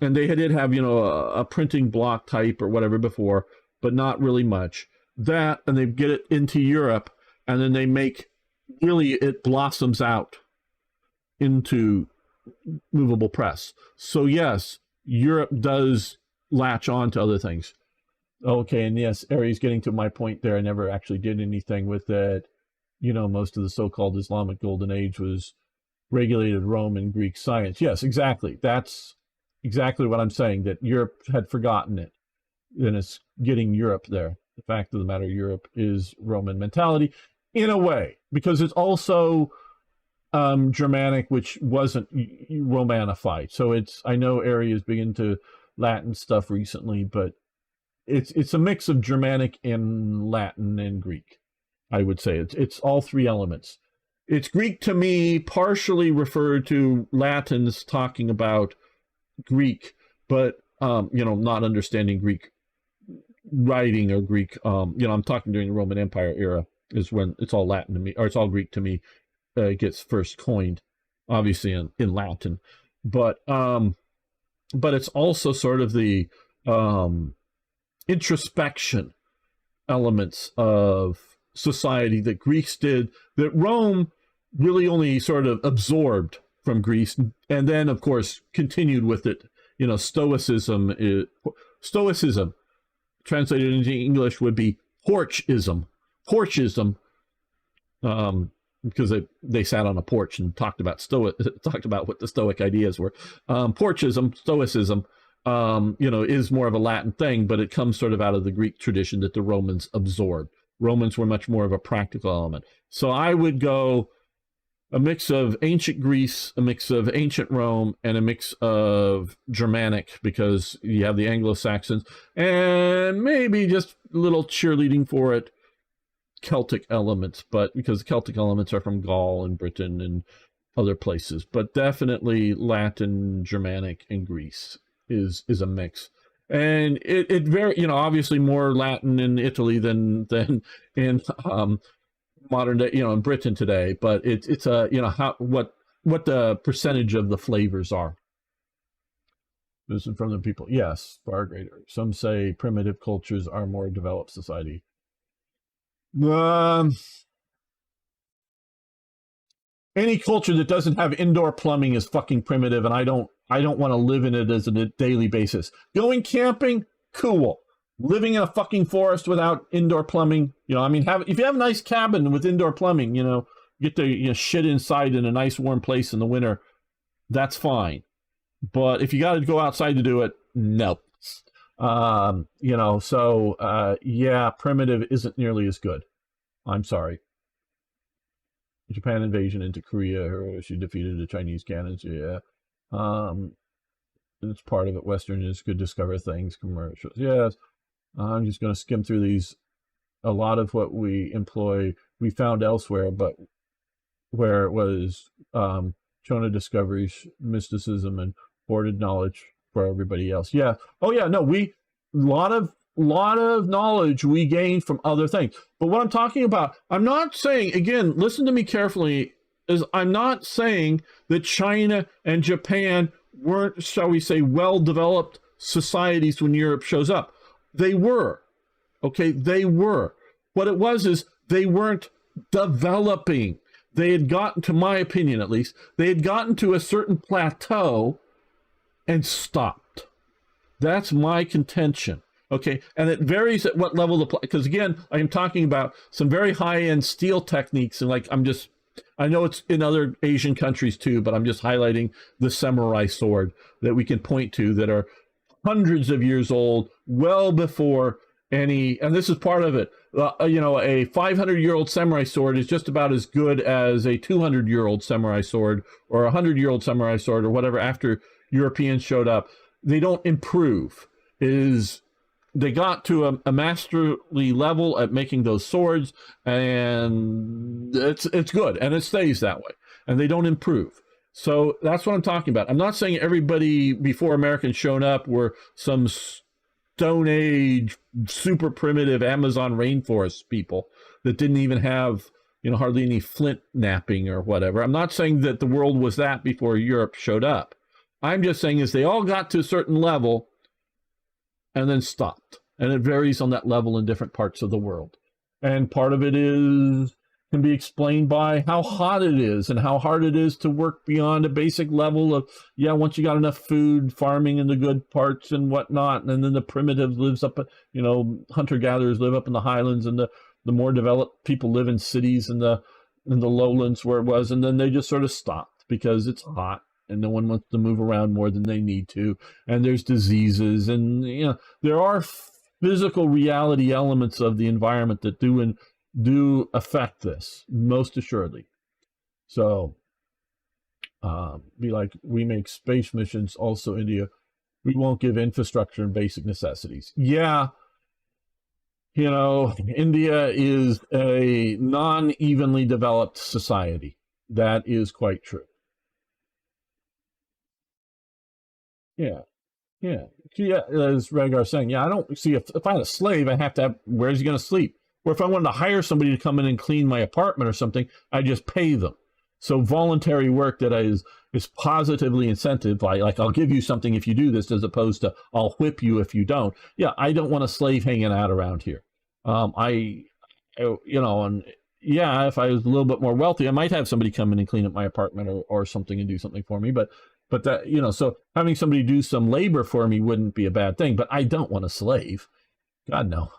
A: And they did have, a printing block type or whatever before, but not really much. That, and they get it into Europe, and then they make, really, it blossoms out into movable press. So yes, Europe does latch on to other things. Okay, and yes, Ari's getting to my point there. I never actually did anything with it. Most of the so-called Islamic Golden Age was regulated Roman Greek science. Yes, exactly. That's exactly what I'm saying, that Europe had forgotten it. And it's getting Europe there. The fact of the matter, Europe is Roman mentality in a way, because it's also Germanic, which wasn't Romanified. So I know Ari is big into Latin stuff recently, but it's a mix of Germanic and Latin and Greek, I would say. It's all three elements. It's Greek to me, partially referred to Latins talking about Greek, but, not understanding Greek writing or Greek, I'm talking during the Roman Empire era is when it's all Latin to me, or it's all Greek to me. It gets first coined, obviously in Latin, but it's also sort of the introspection elements of society that Greeks did, that Rome really only sort of absorbed from Greece, and then of course continued with it. Stoicism translated into English would be porchism, because they sat on a porch and talked about what the Stoic ideas were. Porchism, Stoicism, is more of a Latin thing, but it comes sort of out of the Greek tradition that the Romans absorbed. Romans were much more of a practical element. So I would go a mix of ancient Greece, a mix of ancient Rome, and a mix of Germanic, because you have the Anglo-Saxons, and maybe just a little cheerleading for it, Celtic elements, but because the Celtic elements are from Gaul and Britain and other places, but definitely Latin, Germanic, and Greece is a mix. And it very, obviously more Latin in Italy than in modern day, in Britain today, but it's what the percentage of the flavors are. This is from the people. Yes, far greater. Some say primitive cultures are more developed society. Any culture that doesn't have indoor plumbing is fucking primitive, and I don't want to live in it as a daily basis. Going camping, cool. Living in a fucking forest without indoor plumbing, if you have a nice cabin with indoor plumbing, get to shit inside in a nice warm place in the winter, that's fine. But if you got to go outside to do it, no. Yeah, primitive isn't nearly as good. I'm sorry. Japan invasion into Korea, she defeated the Chinese cannons, yeah. It's part of it. Westerners could discover things, commercials, yes. I'm just going to skim through these. A lot of what we employ, we found elsewhere, but where it was Chona discoveries, mysticism, and hoarded knowledge for everybody else. Yeah. Oh, yeah. No, a lot of lot of knowledge we gain from other things. But what I'm talking about, I'm not saying, again, listen to me carefully, is I'm not saying that China and Japan weren't, shall we say, well-developed societies when Europe shows up. They were. Okay, they were. What it was is they weren't developing. They had gotten, to my opinion at least, they had gotten to a certain plateau and stopped. That's my contention. Okay, and it varies at what level the, because again, I am talking about some very high-end steel techniques, and like I know it's in other Asian countries too, but I'm just highlighting the samurai sword that we can point to that are hundreds of years old, well before any, and this is part of it. You know, a 500-year-old samurai sword is just about as good as a 200-year-old samurai sword or a 100-year-old samurai sword or whatever after Europeans showed up. They don't improve. They got to a masterly level at making those swords, and it's good, and it stays that way, and they don't improve. So that's what I'm talking about. I'm not saying everybody before Americans showed up were some Stone Age, super primitive Amazon rainforest people that didn't even have, you know, hardly any flint napping or whatever. I'm not saying that the world was that before Europe showed up. I'm just saying is they all got to a certain level and then stopped. And it varies on that level in different parts of the world. And part of it can be explained by how hot it is and how hard it is to work beyond a basic level of, yeah, once you got enough food, farming in the good parts and whatnot, and then the primitive lives up, you know, hunter-gatherers live up in the highlands, and the more developed people live in cities in the lowlands where it was, and then they just sort of stopped because it's hot and no one wants to move around more than they need to, and there's diseases, and, you know, there are physical reality elements of the environment that do affect this, most assuredly. So, be like, we make space missions, also India. We won't give infrastructure and basic necessities. Yeah, you know, India is a non-evenly developed society. That is quite true. Yeah. Yeah. As Rhaegar saying, yeah, I don't see if I had a slave, I have to have, where's he going to sleep? Or if I wanted to hire somebody to come in and clean my apartment or something, I just pay them. So voluntary work that is positively incentive, like I'll give you something if you do this, as opposed to I'll whip you if you don't. Yeah, I don't want a slave hanging out around here. You know, and yeah, if I was a little bit more wealthy, I might have somebody come in and clean up my apartment or something and do something for me. But that, you know, so having somebody do some labor for me wouldn't be a bad thing. But I don't want a slave. God, no.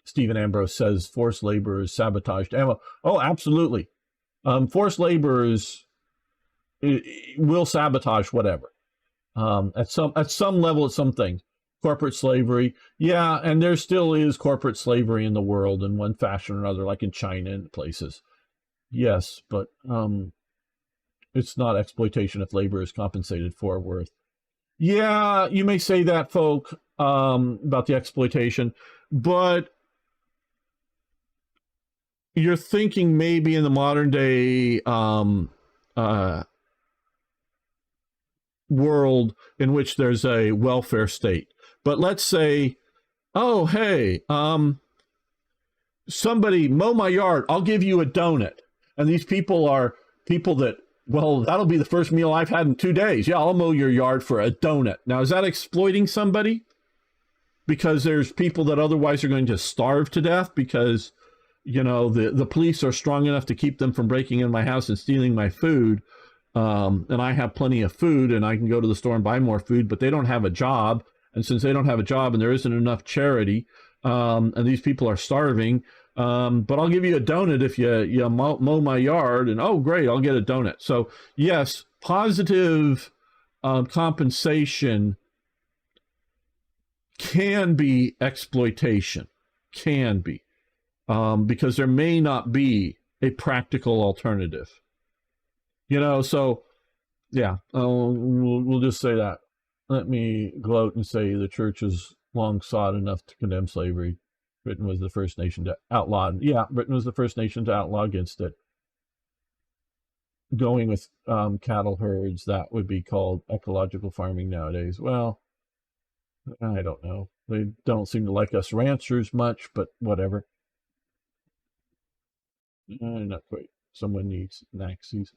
A: Stephen Ambrose says forced labor is sabotaged ammo. Oh, absolutely. Forced laborers will sabotage whatever. At some level, at some things. Corporate slavery, yeah, and there still is corporate slavery in the world in one fashion or another, like in China and places. Yes, but it's not exploitation if labor is compensated for worth. Yeah, you may say that, folk, about the exploitation, but you're thinking maybe in the modern day world in which there's a welfare state. But let's say, oh, hey, somebody mow my yard, I'll give you a donut. And these people are people that, well, that'll be the first meal I've had in 2 days. Yeah, I'll mow your yard for a donut. Now, is that exploiting somebody? Because there's people that otherwise are going to starve to death because, you know, the police are strong enough to keep them from breaking in my house and stealing my food. And I have plenty of food and I can go to the store and buy more food, but they don't have a job. And since they don't have a job and there isn't enough charity, and these people are starving, but I'll give you a donut if you mow my yard, and oh, great, I'll get a donut. So yes, positive compensation can be exploitation, can be, because there may not be a practical alternative. You know, so yeah, we'll just say that. Let me gloat and say the church has long sought enough to condemn slavery. Britain was the first nation to outlaw. Yeah, Britain was the first nation to outlaw against it. Going with cattle herds, that would be called ecological farming nowadays. Well, I don't know. They don't seem to like us ranchers much, but whatever. Not quite. Someone needs Naxes.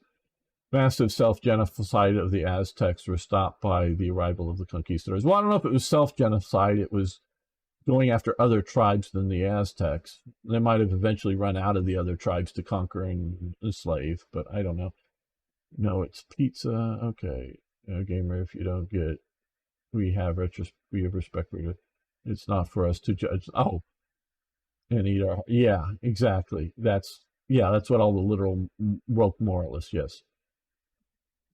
A: Massive self-genocide of the Aztecs were stopped by the arrival of the conquistadors. Well, I don't know if it was self-genocide. It was going after other tribes than the Aztecs. They might have eventually run out of the other tribes to conquer and enslave, but I don't know. No, it's pizza. Okay. Gamer, if you don't get, we have respect for you. It's not for us to judge. Oh, and eat our, yeah, exactly. That's what all the literal woke moralists, yes.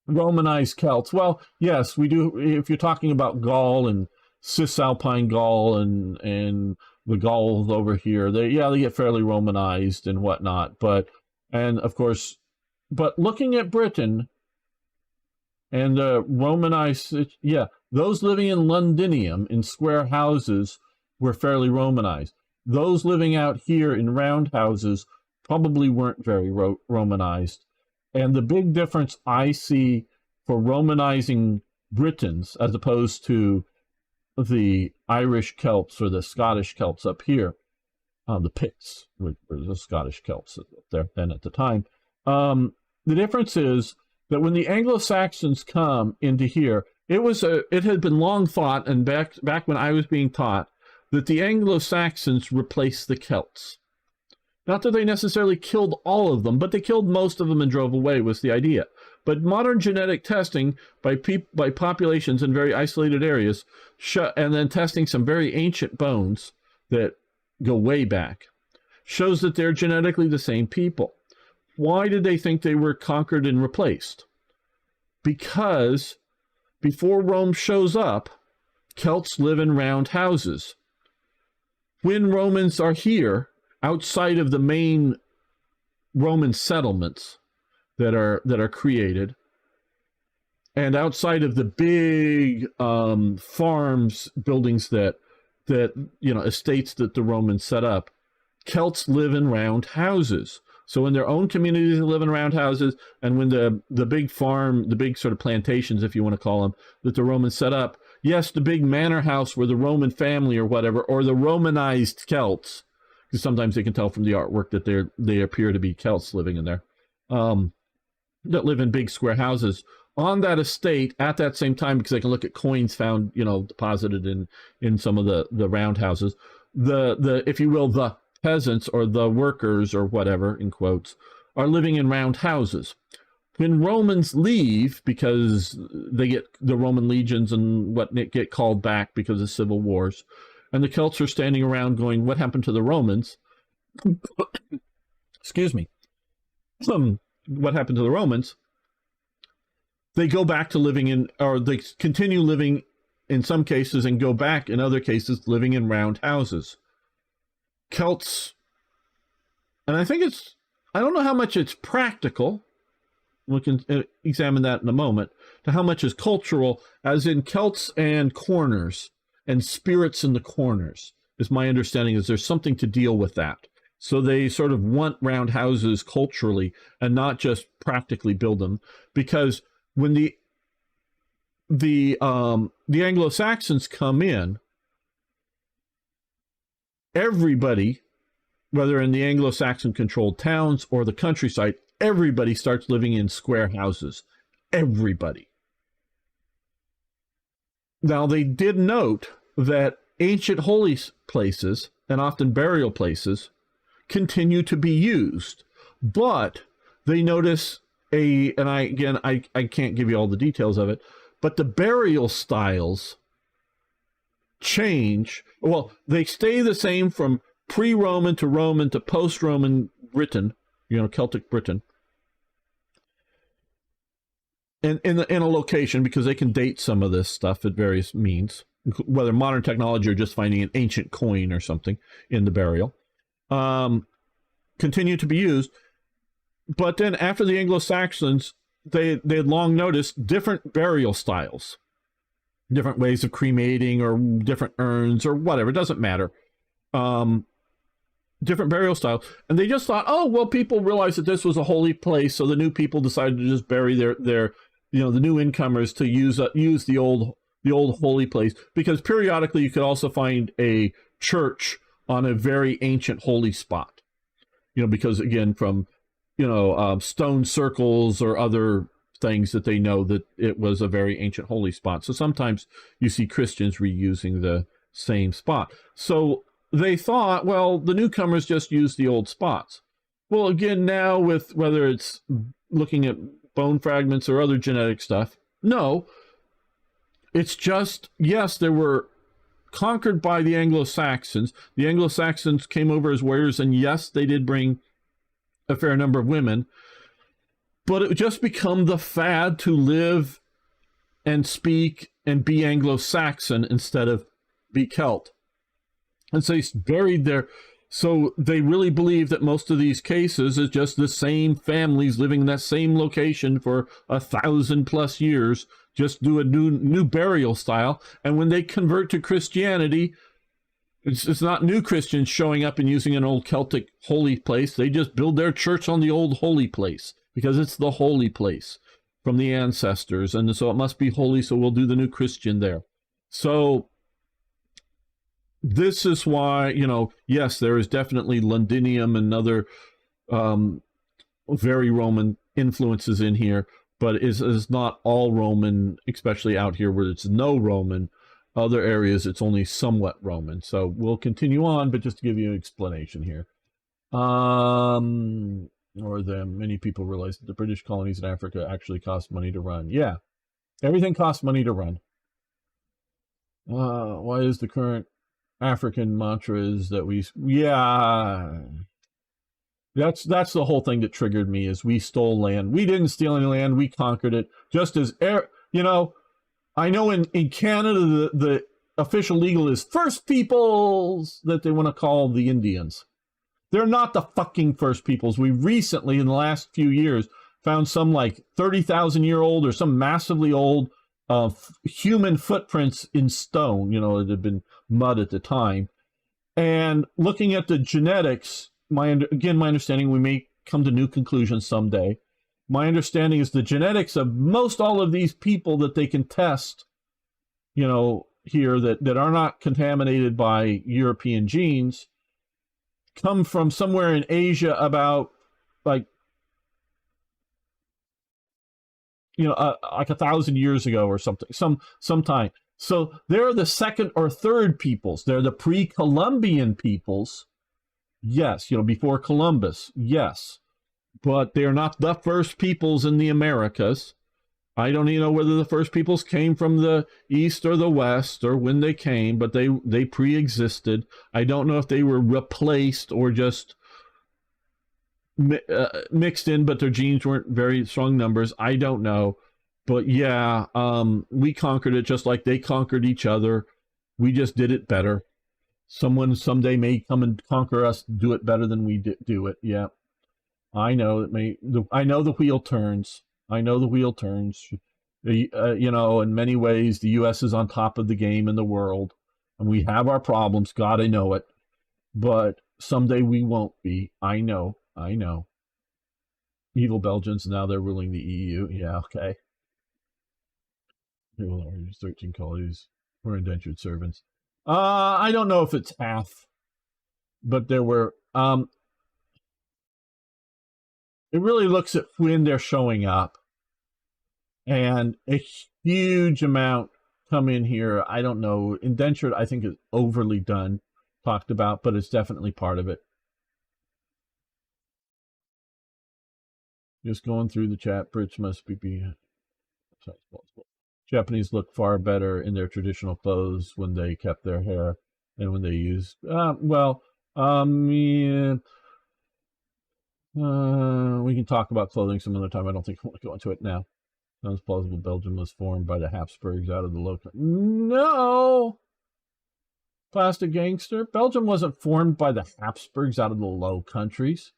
A: Romanized Celts. Well, yes, we do. If you're talking about Gaul and Cisalpine Gaul and the Gauls over here, they get fairly Romanized and whatnot. And of course, but looking at Britain and Romanized, those living in Londinium in square houses were fairly Romanized. Those living out here in round houses probably weren't very Romanized. And the big difference I see for Romanizing Britons as opposed to the Irish Celts or the Scottish Celts up here, the Picts were the Scottish Celts there then at the time. The difference is that when the Anglo-Saxons come into here, it had been long thought, and back when I was being taught, that the Anglo-Saxons replaced the Celts. Not that they necessarily killed all of them, but they killed most of them and drove away was the idea. But modern genetic testing by populations in very isolated areas, and then testing some very ancient bones that go way back, shows that they're genetically the same people. Why did they think they were conquered and replaced? Because before Rome shows up, Celts live in round houses. When Romans are here, outside of the main Roman settlements that are created, and outside of the big farms, buildings that estates that the Romans set up, Celts live in round houses. So in their own communities, they live in round houses, and when the big farm, the big sort of plantations, if you want to call them, that the Romans set up, yes, the big manor house where the Roman family or whatever, or the Romanized Celts, because sometimes they can tell from the artwork that they appear to be Celts living in there, that live in big square houses on that estate at that same time, because they can look at coins found, deposited in some of the round houses. The if you will, the peasants or the workers or whatever, in quotes, are living in round houses. When Romans leave, because they get the Roman legions and whatnot get called back because of civil wars, and the Celts are standing around going, what happened to the Romans? Excuse me. What happened to the Romans? They go back to living in, or they continue living in some cases and go back in other cases living in round houses. Celts, and I don't know how much it's practical, we can examine that in a moment, to how much is cultural, as in Celts and corners, and spirits in the corners, is my understanding, is there's something to deal with that. So they sort of want round houses culturally and not just practically build them, because when the Anglo-Saxons come in, everybody, whether in the Anglo-Saxon controlled towns or the countryside, everybody starts living in square houses. Everybody. Now, they did note that ancient holy places and often burial places continue to be used, but they notice I can't give you all the details of it, but the burial styles change. Well, they stay the same from pre-Roman to post-Roman Britain, Celtic Britain, in a location, because they can date some of this stuff at various means, whether modern technology or just finding an ancient coin or something in the burial, continue to be used. But then after the Anglo-Saxons, they had long noticed different burial styles, different ways of cremating or different urns or whatever, it doesn't matter. Different burial styles. And they just thought, oh, well, people realized that this was a holy place, so the new people decided to just bury their the new incomers to use the old the old holy place, because periodically you could also find a church on a very ancient holy spot. Because again, from stone circles or other things that they know that it was a very ancient holy spot. So sometimes you see Christians reusing the same spot. So they thought, well, the newcomers just use the old spots. Well, again, now with whether it's looking at bone fragments or other genetic stuff, no, it's just, yes, they were conquered by the Anglo-Saxons. The Anglo-Saxons came over as warriors, and yes, they did bring a fair number of women, but it just become the fad to live and speak and be Anglo-Saxon instead of be Celt. And so he's buried there. So they really believe that most of these cases is just the same families living in that same location for 1,000+ years, just do a new burial style. And when they convert to Christianity, it's not new Christians showing up and using an old Celtic holy place. They just build their church on the old holy place because it's the holy place from the ancestors. And so it must be holy, so we'll do the new Christian there. So this is why, yes, there is definitely Londinium and other very Roman influences in here, but it is not all Roman, especially out here where it's no Roman. Other areas, it's only somewhat Roman. So we'll continue on, but just to give you an explanation here. Many people realize that the British colonies in Africa actually cost money to run. Yeah, everything costs money to run. Why is the current African mantra is that that's the whole thing that triggered me, is we stole land. We didn't steal any land, we conquered it. Just as I know in Canada the official legal is First Peoples, that they want to call the Indians. They're not the fucking First Peoples. We recently, in the last few years, found some like 30,000-year-old or some massively old human footprints in stone. It had been mud at the time. And looking at the genetics, my understanding, we may come to new conclusions someday. My understanding is the genetics of most all of these people that they can test, here that are not contaminated by European genes, come from somewhere in Asia about like 1,000 years ago or something, sometime. So they're the second or third peoples. They're the pre-Columbian peoples. Yes, before Columbus. Yes. But they're not the first peoples in the Americas. I don't even know whether the first peoples came from the east or the west or when they came, but they pre-existed. I don't know if they were replaced or just mixed in, but their genes weren't very strong numbers. I don't know. But yeah, we conquered it just like they conquered each other. We just did it better. Someone someday may come and conquer us, do it better than we do it. Yeah. I know I know the wheel turns. I know the wheel turns. In many ways, the U.S. is on top of the game in the world, and we have our problems. God, I know it. But someday we won't be. I know. Evil Belgians, now they're ruling the EU. Yeah, okay. 13 colonies were indentured servants. I don't know if it's half, but there were. It really looks at when they're showing up, and a huge amount come in here. I don't know. Indentured, I think, is overly talked about, but it's definitely part of it. Just going through the chat, Brits must be Japanese look far better in their traditional clothes when they kept their hair and when they used. We can talk about clothing some other time. I don't think I want to go into it now. Sounds plausible. Belgium was formed by the Habsburgs out of the Low Countries. No! Plastic gangster. Belgium wasn't formed by the Habsburgs out of the Low Countries.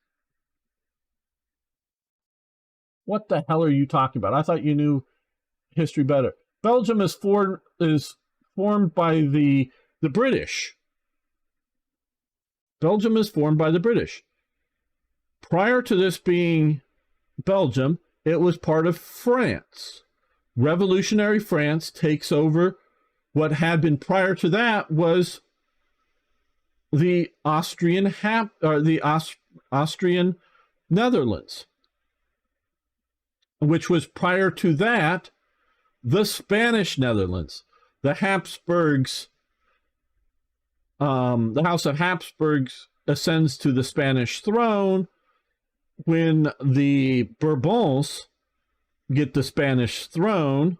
A: What the hell are you talking about? I thought you knew history better. Belgium is formed by the British. Belgium is formed by the British. Prior to this being Belgium, it was part of France. Revolutionary France takes over What had been prior to that was the Austrian Austrian Netherlands, which was prior to that the Spanish Netherlands. The Habsburgs, the House of Habsburgs ascends to the Spanish throne when the Bourbons get the Spanish throne.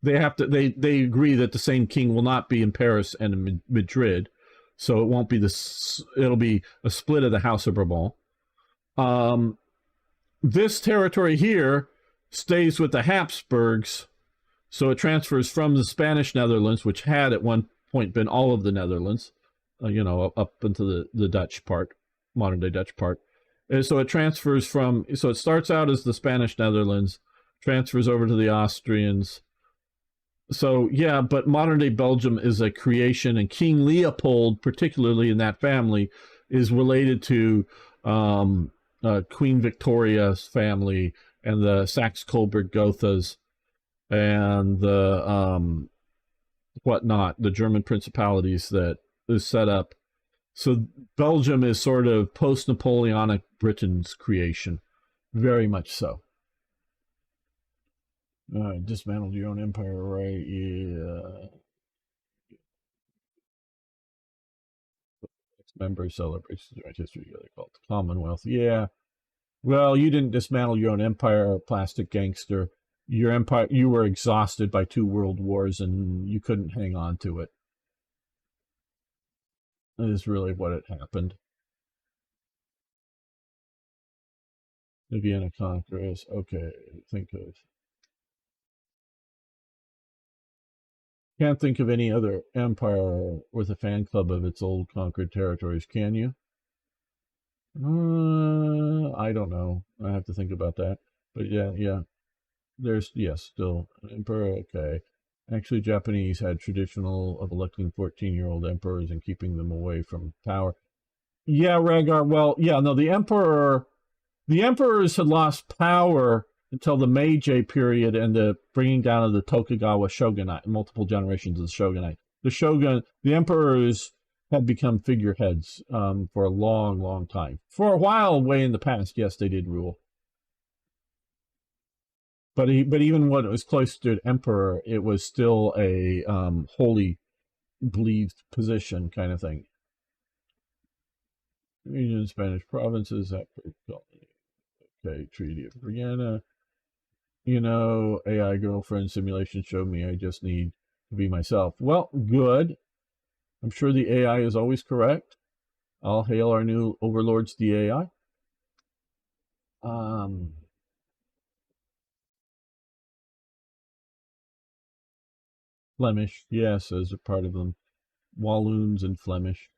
A: They have to. They agree that the same king will not be in Paris and in Madrid, so it won't be this. It'll be a split of the House of Bourbon. This territory here stays with the Habsburgs, so it transfers from the Spanish Netherlands, which had at one point been all of the Netherlands, up into the Dutch part, modern day Dutch part. And so it transfers from. So it starts out as the Spanish Netherlands, transfers over to the Austrians. So, yeah, but modern-day Belgium is a creation, and King Leopold, particularly in that family, is related to Queen Victoria's family and the Saxe-Coburg-Gothas and the whatnot, the German principalities that is set up. So Belgium is sort of post-Napoleonic Britain's creation, very much so. Dismantled your own empire, right? Yeah. Member celebrates the history together called the Commonwealth. Yeah. Well, you didn't dismantle your own empire, plastic gangster. Your empire, you were exhausted by 2 world wars and you couldn't hang on to it. That is really what had happened. The Vienna Congress. Okay, think of. Can't think of any other empire with a fan club of its old conquered territories, can you? I don't know. I have to think about that. But yeah. There's, yes, still an emperor, okay. Actually, Japanese had traditional of electing 14-year-old emperors and keeping them away from power. Yeah, Rhaegar, well, yeah, no, the emperors had lost power until the Meiji period and the bringing down of the Tokugawa shogunate, multiple generations of the shogunate. The emperors had become figureheads for a long, long time. For a while, way in the past, yes, they did rule. But even when it was close to emperor, it was still a wholly believed position kind of thing. Region, Spanish provinces, okay, Treaty of Vienna. AI girlfriend simulation showed me I just need to be myself. Well, good. I'm sure the AI is always correct. I'll hail our new overlords, the AI. Flemish, yes, as a part of them. Walloons and Flemish.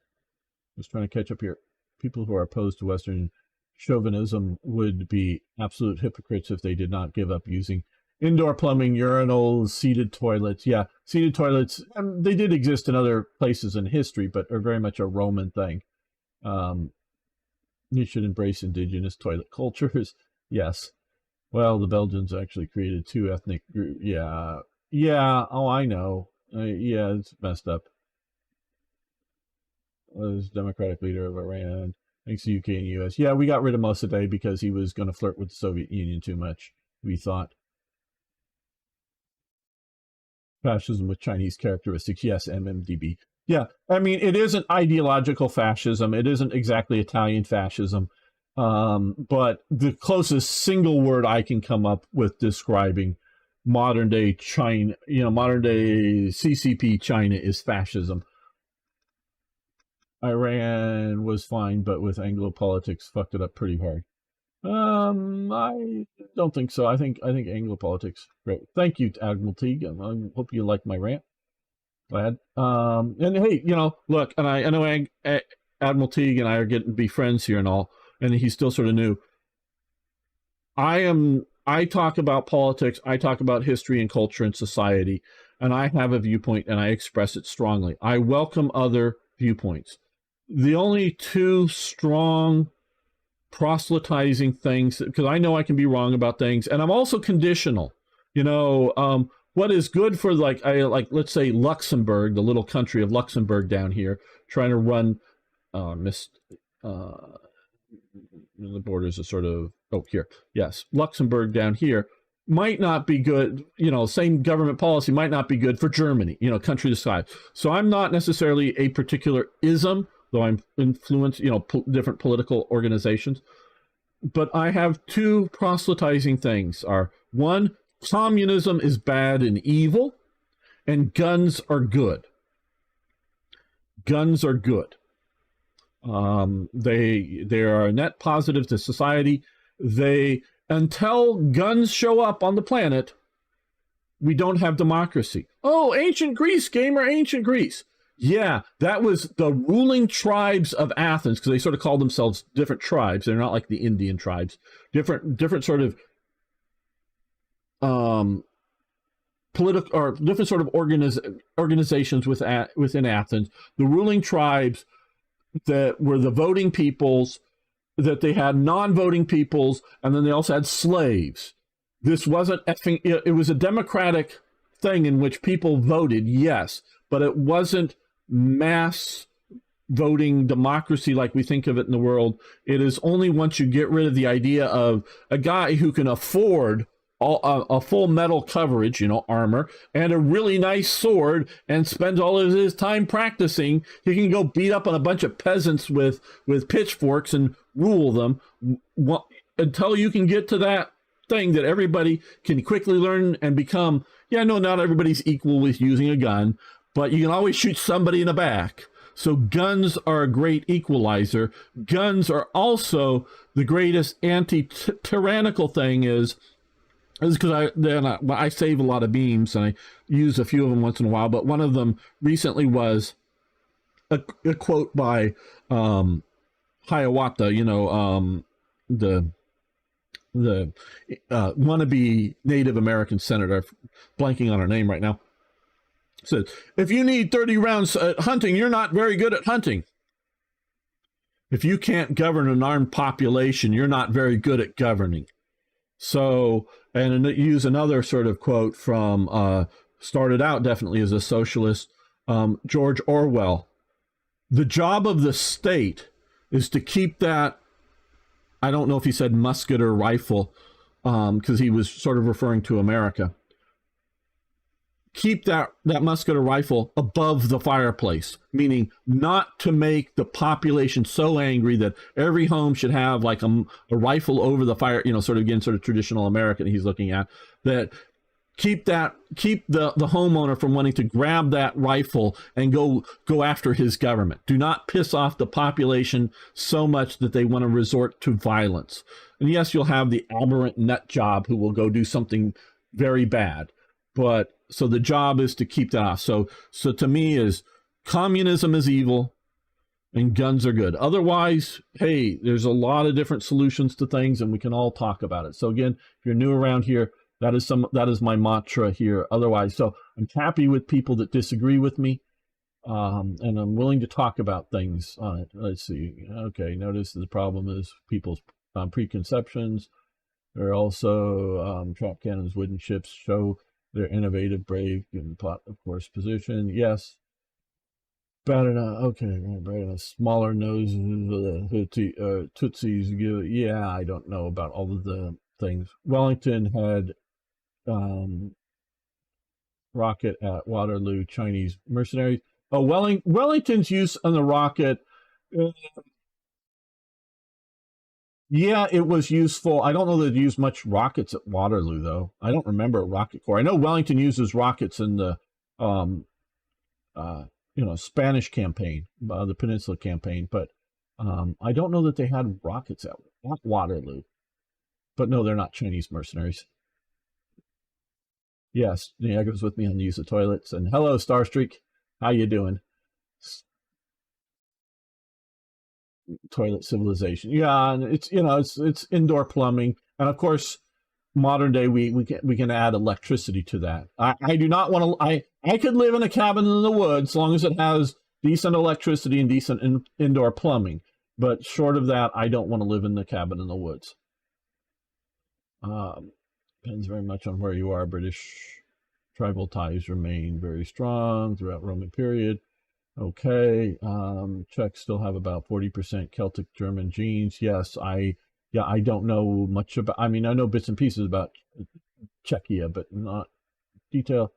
A: Just trying to catch up here. People who are opposed to Western chauvinism would be absolute hypocrites if they did not give up using indoor plumbing, urinals, seated toilets. Yeah, seated toilets, they did exist in other places in history, but are very much a Roman thing. You should embrace indigenous toilet cultures. Yes. Well, the Belgians actually created 2 ethnic groups. Yeah. Oh, I know. Yeah, it's messed up. Was Democratic leader of Iran. Thanks to UK and US. Yeah, we got rid of Mossadegh because he was going to flirt with the Soviet Union too much, we thought. Fascism with Chinese characteristics. Yes, MMDB. Yeah, I mean, it isn't ideological fascism. It isn't exactly Italian fascism. But the closest single word I can come up with describing modern day China, modern day CCP China is fascism. Iran was fine, but with Anglo politics fucked it up pretty hard. I don't think so. I think Anglo politics. Great. Thank you, Admiral Teague. I hope you like my rant. Glad. And hey, look, and I know Admiral Teague and I are getting to be friends here and all, and he's still sort of new. I talk about politics, I talk about history and culture and society, and I have a viewpoint and I express it strongly. I welcome other viewpoints. The only 2 strong proselytizing things, because I know I can be wrong about things, and I'm also conditional. what is good for like let's say Luxembourg, the little country of Luxembourg down here, trying to run missed the borders are sort of here. Yes, Luxembourg down here might not be good, same government policy might not be good for Germany, country the size. So I'm not necessarily a particular ism, though I'm influenced, different political organizations. But I have two proselytizing things are one, communism is bad and evil, and guns are good. Guns are good. They are a net positive to society. Until guns show up on the planet, we don't have democracy. Oh, ancient Greece, gamer, ancient Greece. Yeah, that was the ruling tribes of Athens, because they sort of call themselves different tribes. They're not like the Indian tribes. Different sort of political or different sort of organizations within Athens. The ruling tribes that were the voting peoples, that they had non-voting peoples, and then they also had slaves. This wasn't it was a democratic thing in which people voted, yes, but it wasn't mass voting democracy like we think of it in the world. It is only once you get rid of the idea of a guy who can afford a full metal coverage, armor, and a really nice sword, and spends all of his time practicing, he can go beat up on a bunch of peasants with pitchforks and rule them. Until you can get to that thing that everybody can quickly learn and become, not everybody's equal with using a gun, but you can always shoot somebody in the back. So guns are a great equalizer. Guns are also the greatest anti-tyrannical thing because I save a lot of memes and I use a few of them once in a while, but one of them recently was a quote by Hiawatha, the wannabe Native American senator, blanking on her name right now, said, if you need 30 rounds at hunting, you're not very good at hunting. If you can't govern an armed population, you're not very good at governing. So, and use another sort of quote from, started out definitely as a socialist, George Orwell. The job of the state is to keep that, I don't know if he said musket or rifle, because he was sort of referring to America. Keep that musket or rifle above the fireplace, meaning not to make the population so angry that every home should have like a rifle over the fire, sort of traditional American he's looking at, that keep the homeowner from wanting to grab that rifle and go after his government. Do not piss off the population so much that they want to resort to violence. And yes, you'll have the aberrant nut job who will go do something very bad, but so the job is to keep that off. So to me is communism is evil and guns are good. Otherwise, hey, there's a lot of different solutions to things and we can all talk about it. So again, if you're new around here, that is my mantra here. Otherwise, so I'm happy with people that disagree with me. And I'm willing to talk about things on it. Let's see. Okay, notice the problem is people's preconceptions. There are also trap cannons, wooden ships show they're innovative, brave, and plot, of course, position. Yes. Bad enough. Okay, right enough. Smaller noses, Tootsies. Yeah, I don't know about all of the things. Wellington had rocket at Waterloo, Chinese mercenaries. Oh, Wellington's use on the rocket. Yeah, it was useful. I don't know that it used much rockets at Waterloo, though. I don't remember a rocket corps. I know Wellington uses rockets in the, Spanish campaign, the Peninsula campaign, but I don't know that they had rockets at Waterloo. But no, they're not Chinese mercenaries. Yes, Niagara's with me on the use of toilets. And hello, Starstreak. How you doing? Toilet civilization. Yeah, and it's it's indoor plumbing, and of course, modern day we can add electricity to that. I do not want to. I could live in a cabin in the woods as long as it has decent electricity and decent indoor plumbing. But short of that, I don't want to live in the cabin in the woods. Depends very much on where you are, British tribal ties remain very strong throughout Roman period. Okay, Czechs still have about 40% Celtic German genes. Yes, I don't know much about. I mean, I know bits and pieces about Czechia, but not detail.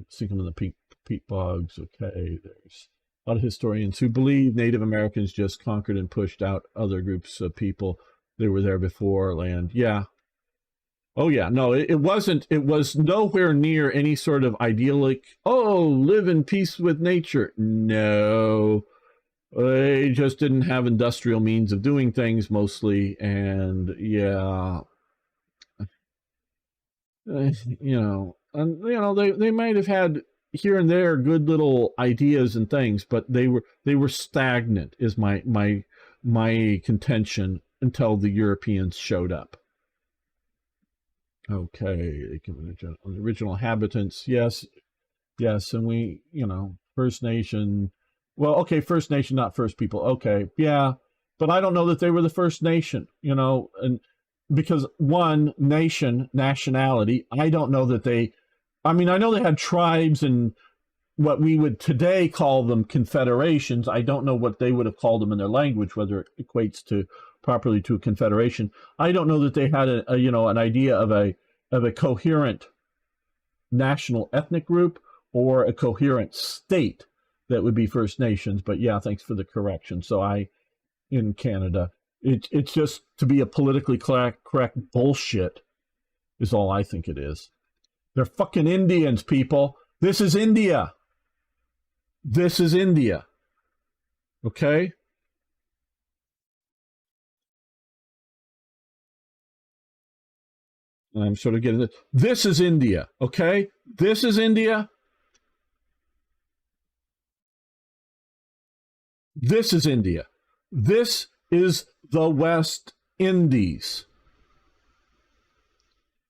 A: Sink them in the peat bogs. Okay, there's a lot of historians who believe Native Americans just conquered and pushed out other groups of people. They were there before land. Yeah. Oh yeah, no, it wasn't. It was nowhere near any sort of idyllic, oh, live in peace with nature. No, they just didn't have industrial means of doing things mostly. And yeah, they might have had here and there good little ideas and things, but they were stagnant is my contention until the Europeans showed up. Okay, they can the original inhabitants, yes, and we, First Nation. Well, okay, First Nation, not First People. Okay, yeah, but I don't know that they were the First Nation, and because one nation, nationality, I don't know that they. I mean, I know they had tribes and what we would today call them confederations. I don't know what they would have called them in their language, whether it equates to properly to a confederation. I don't know that they had an idea of a coherent national ethnic group or a coherent state that would be First Nations. But yeah, thanks for the correction. So in Canada, it's just to be a politically correct bullshit is all I think it is. They're fucking Indians, people. This is India. This is India. Okay? I'm sort of getting this. This is India, okay? This is India. This is India. This is the West Indies.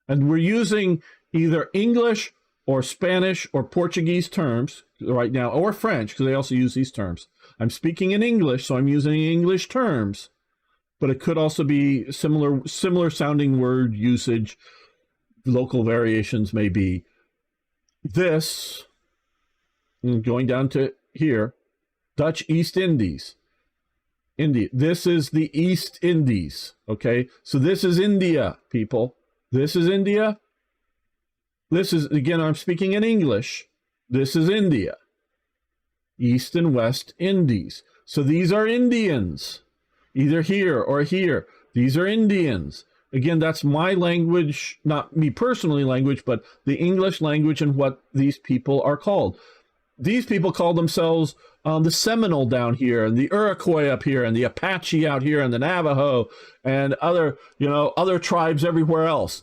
A: And we're using either English or Spanish or Portuguese terms right now, or French, because they also use these terms. I'm speaking in English, so I'm using English terms. But it could also be similar sounding word usage. Local variations may be this, going down to here, Dutch East Indies. India. This is the East Indies. Okay, so this is India, people. This is India. This is, again, I'm speaking in English. This is India. East and West Indies. So these are Indians. Either here or here. These are Indians. Again, that's my language, not me personally language, but the English language and what these people are called. These people call themselves the Seminole down here, and the Iroquois up here, and the Apache out here, and the Navajo, and other tribes everywhere else.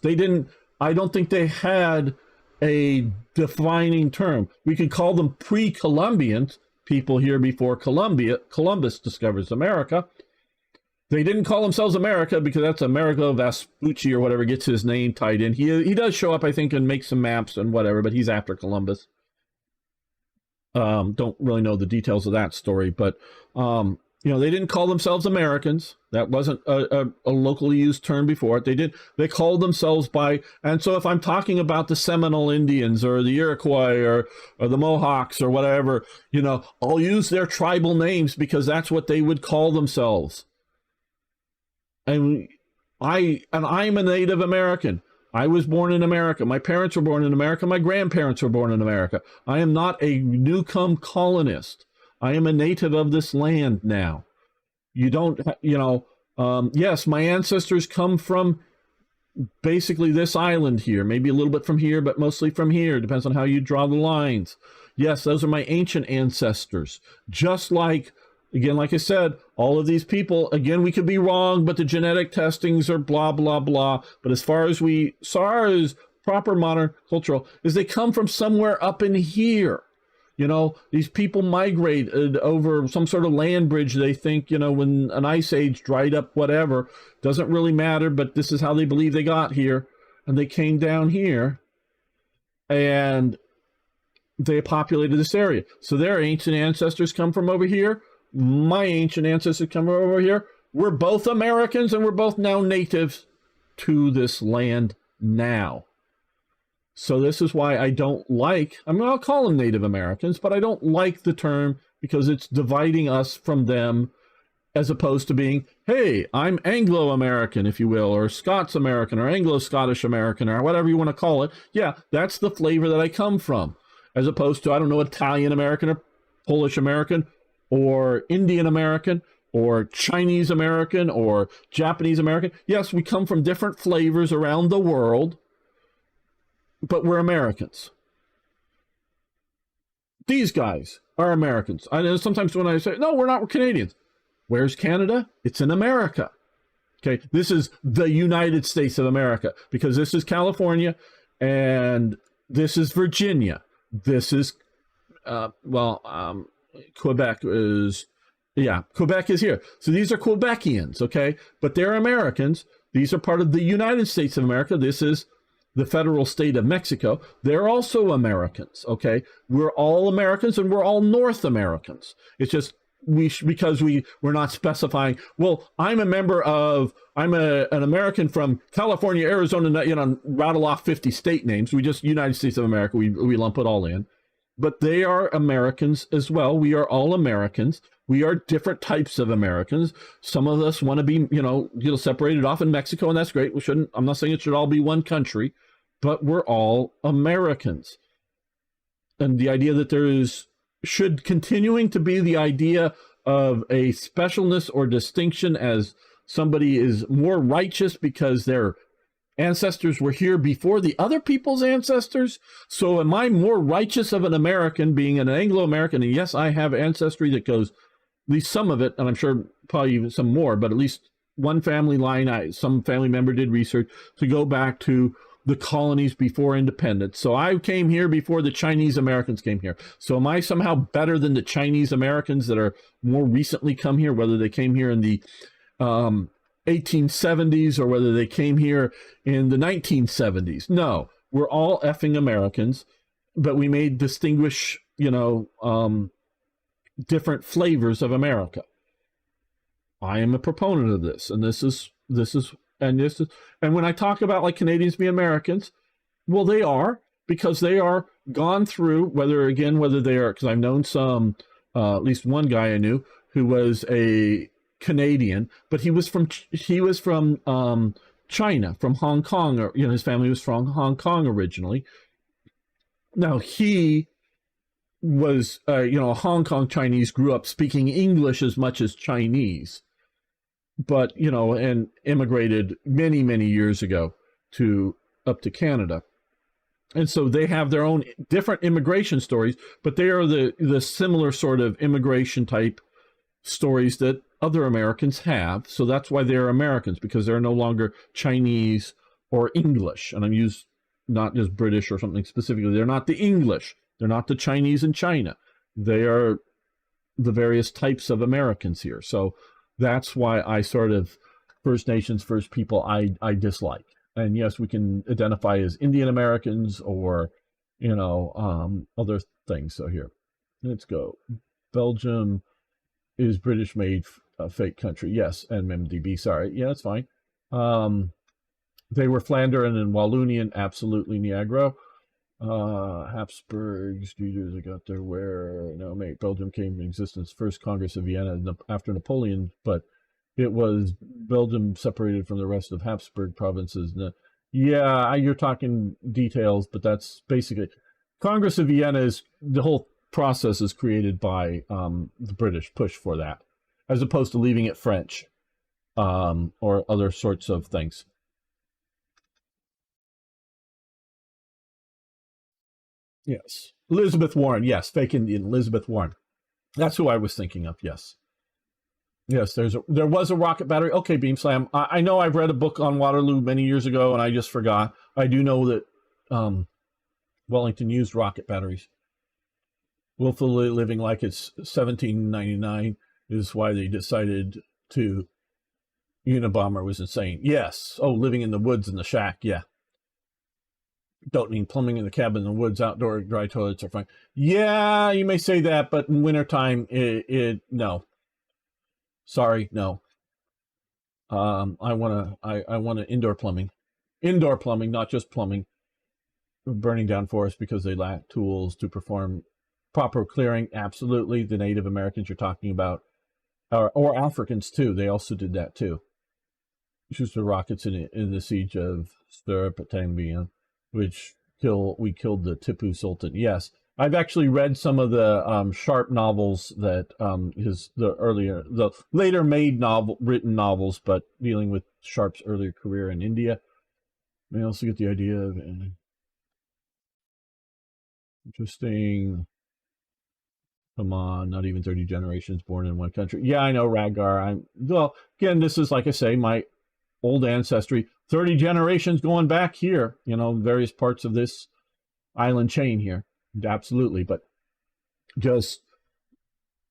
A: I don't think they had a defining term. We could call them pre-Columbian people here before Columbus discovers America. They didn't call themselves America because that's Amerigo Vespucci or whatever gets his name tied in. He does show up, I think, and make some maps and whatever, but he's after Columbus. Don't really know the details of that story, but they didn't call themselves Americans. That wasn't a locally used term before it. They called themselves by, and so if I'm talking about the Seminole Indians or the Iroquois or the Mohawks or whatever, I'll use their tribal names because that's what they would call themselves. And I'm a Native American. I was born in America. My parents were born in America. My grandparents were born in America. I am not a newcome colonist. I am a native of this land now. Yes, my ancestors come from basically this island here, maybe a little bit from here, but mostly from here. Depends on how you draw the lines. Yes, those are my ancient ancestors. Just like, again, like I said, all of these people, again, we could be wrong, but the genetic testings are blah, blah, blah. But as far as proper modern cultural, is they come from somewhere up in here. These people migrated over some sort of land bridge, they think, when an ice age dried up, whatever. Doesn't really matter, but this is how they believe they got here. And they came down here, and they populated this area. So their ancient ancestors come from over here. My ancient ancestors come from over here. We're both Americans, and we're both now natives to this land now. So this is why I don't like, I mean, I'll call them Native Americans, but I don't like the term because it's dividing us from them, as opposed to being, hey, I'm Anglo-American, if you will, or Scots-American, or Anglo-Scottish American, or whatever you want to call it. Yeah, that's the flavor that I come from, as opposed to, I don't know, Italian-American, or Polish-American, or Indian-American, or Chinese-American, or Japanese-American. Yes, we come from different flavors around the world, but we're Americans. These guys are Americans. I know sometimes when I say, no, we're not, we're Canadians. Where's Canada? It's in America. Okay, this is the United States of America, because this is California and this is Virginia. This is, Quebec is, yeah, Quebec is here. So these are Quebecians, okay? But they're Americans. These are part of the United States of America. This is the federal state of Mexico. They're also Americans, okay? We're all Americans and we're all North Americans. It's just because we're not specifying, well, I'm an American from California, Arizona, you know, rattle off 50 state names. We just, United States of America, we lump it all in. But they are Americans as well. We are all Americans. We are different types of Americans. Some of us want to be, separated off in Mexico, and that's great. I'm not saying it should all be one country, but we're all Americans. And the idea that should continuing to be the idea of a specialness or distinction as somebody is more righteous because their ancestors were here before the other people's ancestors. So am I more righteous of an American being an Anglo-American? And yes, I have ancestry that goes, at least some of it, and I'm sure probably even some more, but at least one family line, some family member did research to go back to the colonies before independence. So I came here before the Chinese Americans came here. So am I somehow better than the Chinese Americans that are more recently come here, whether they came here in the 1870s or whether they came here in the 1970s? No, we're all effing Americans, but we may distinguish, different flavors of America. I am a proponent of this, and and when I talk about like Canadians being Americans, well, they are, because they are gone through, whether they are, because I've known some, at least one guy I knew who was a Canadian, but he was from China, from Hong Kong, or his family was from Hong Kong originally. Now he was a Hong Kong Chinese, grew up speaking English as much as Chinese, but and immigrated many, many years ago up to Canada. And so they have their own different immigration stories, but they are the similar sort of immigration type stories that other Americans have. So that's why they're Americans, because they're no longer Chinese or English. And I'm used not just British or something specifically. They're not the English. They're not the Chinese in China. They are the various types of Americans here. So that's why I sort of, First Nations, First People, I dislike. And yes, we can identify as Indian Americans or, other things. So here, let's go. Belgium is British made fake country. Yes, MMDB, sorry. Yeah, that's fine. They were Flandrian and Wallonian, absolutely Niagara. Habsburgs, leaders that got there where, Belgium came into existence, first Congress of Vienna after Napoleon, but it was Belgium separated from the rest of Habsburg provinces. Yeah, you're talking details, but that's basically, Congress of Vienna is, the whole process is created by the British push for that, as opposed to leaving it French or other sorts of things. Yes. Elizabeth Warren. Yes. Fake Indian Elizabeth Warren. That's who I was thinking of. Yes. Yes. There was a rocket battery. Okay, Beam Slam. I know I've read a book on Waterloo many years ago and I just forgot. I do know that Wellington used rocket batteries. Willfully living like it's 1799 is why they decided to. Unabomber was insane. Yes. Oh, living in the woods in the shack. Yeah. Don't need plumbing in the cabin in the woods. Outdoor dry toilets are fine. Yeah, you may say that, but in wintertime, no. Sorry, no. I want indoor plumbing, not just plumbing. burning down forests because they lack tools to perform proper clearing. Absolutely. The Native Americans you're talking about, or Africans too. They also did that too. Used the rockets in the siege of Stirpatambien, which we killed the Tipu Sultan. Yes, I've actually read some of the Sharp novels that the later made written novels, but dealing with Sharp's earlier career in India. I also get the idea of interesting. Come on, not even 30 generations born in one country. Yeah, I know, Radgar. Well, again, this is, like I say, my old ancestry, 30 generations going back here, various parts of this island chain here. Absolutely. But just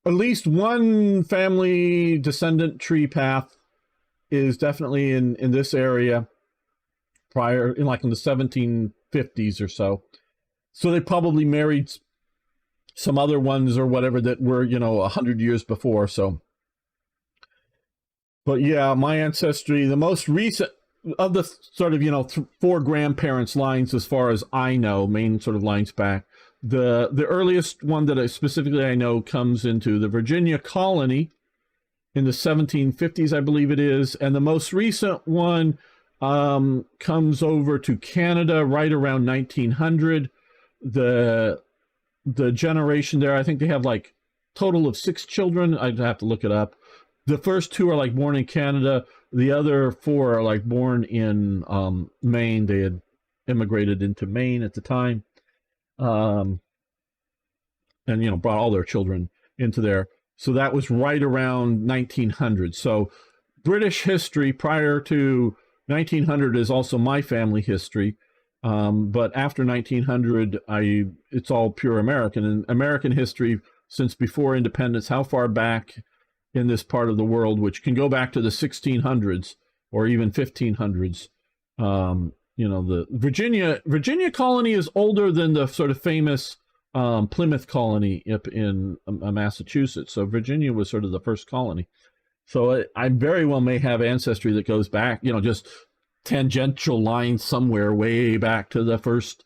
A: at least one family descendant tree path is definitely in this area prior, in the 1750s or so. So they probably married some other ones or whatever that were, 100 years before. So, but yeah, my ancestry, the most recent of the sort of, 4 grandparents lines, as far as I know, main sort of lines back. The earliest one that I know comes into the Virginia colony in the 1750s, I believe it is. And the most recent one comes over to Canada right around 1900. The generation there, I think they have total of 6 children. I'd have to look it up. The first 2 are born in Canada. The other 4 are born in Maine. They had immigrated into Maine at the time. And, brought all their children into there. So that was right around 1900. So British history prior to 1900 is also my family history. But after 1900, it's all pure American. And American history since before independence, how far back in this part of the world, which can go back to the 1600s or even 1500s. The Virginia colony is older than the sort of famous Plymouth colony up in Massachusetts. So Virginia was sort of the first colony. So I very well may have ancestry that goes back, just tangential lines somewhere way back to the first,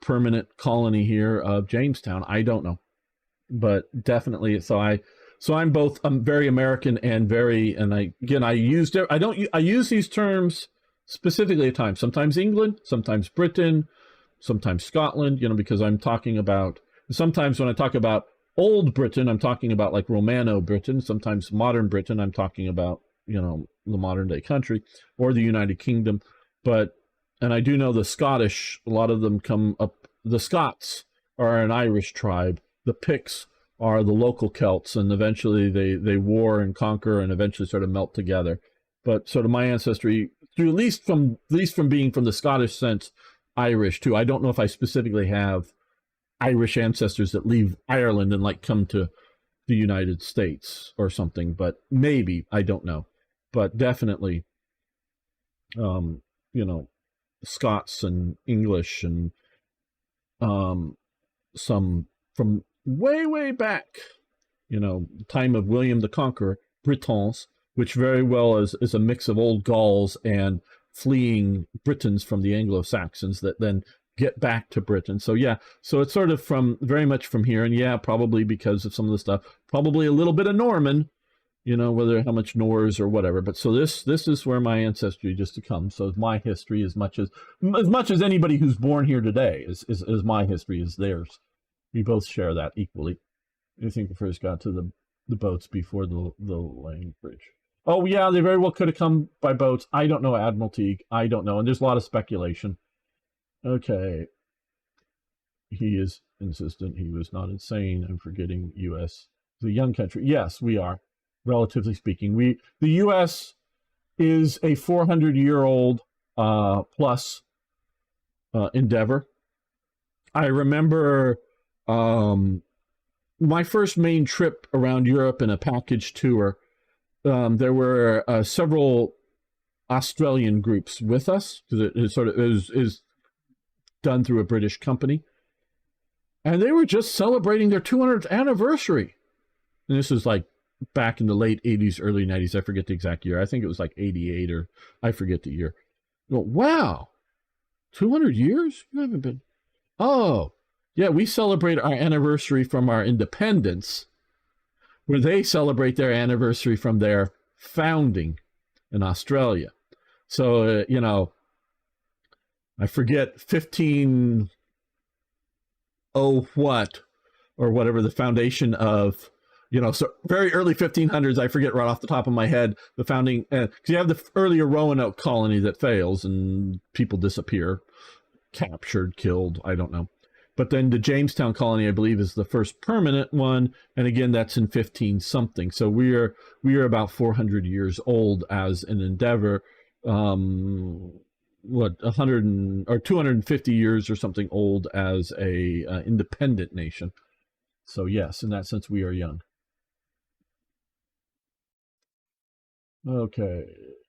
A: permanent colony here of Jamestown. I don't know, but definitely. I'm very American and I use these terms specifically at times, sometimes England, sometimes Britain, sometimes Scotland, because I'm talking about, sometimes when I talk about old Britain, I'm talking about Romano Britain. Sometimes modern Britain, I'm talking about, the modern day country or the United Kingdom. And I do know the Scottish, a lot of them come up, the Scots are an Irish tribe. The Picts are the local Celts, and eventually they war and conquer and eventually sort of melt together. But sort of my ancestry, through at least from being from the Scottish sense, Irish too. I don't know if I specifically have Irish ancestors that leave Ireland and come to the United States or something, but maybe, I don't know. But definitely, Scots and English and some from way, way back, time of William the Conqueror, Britons, which very well is a mix of old Gauls and fleeing Britons from the Anglo-Saxons that then get back to Britain. So yeah, so it's sort of very much from here. And yeah, probably because of some of the stuff, probably a little bit of Norman, whether how much Norse or whatever. But so this is where my ancestry just to come. So my history, as much as anybody who's born here today is my history is theirs. We both share that equally. I think we first got to the boats before the Lang Bridge. Oh yeah, they very well could have come by boats. I don't know, Admiral Teague. I don't know, and there's a lot of speculation. Okay. He is insistent he was not insane. I'm forgetting U.S. The young country. Yes, we are. Relatively speaking, the U.S. is a 400-year-old plus endeavor. I remember my first main trip around Europe in a package tour. There were several Australian groups with us because it is done through a British company, and they were just celebrating their 200th anniversary. And this was back in the late 80s, early 90s. I forget the exact year. I think it was 88 or I forget the year. Well, wow. 200 years? You haven't been. Oh, yeah, we celebrate our anniversary from our independence, where they celebrate their anniversary from their founding in Australia. So, I forget 15 oh what, or whatever the foundation of, so very early 1500s, I forget right off the top of my head, the founding, because you have the earlier Roanoke colony that fails and people disappear, captured, killed, I don't know. But then the Jamestown colony, I believe, is the first permanent one, and again, that's in 15 something. So we are about 400 years old as an endeavor. 100 or 250 years or something old as a independent nation. So yes, in that sense, we are young. Okay,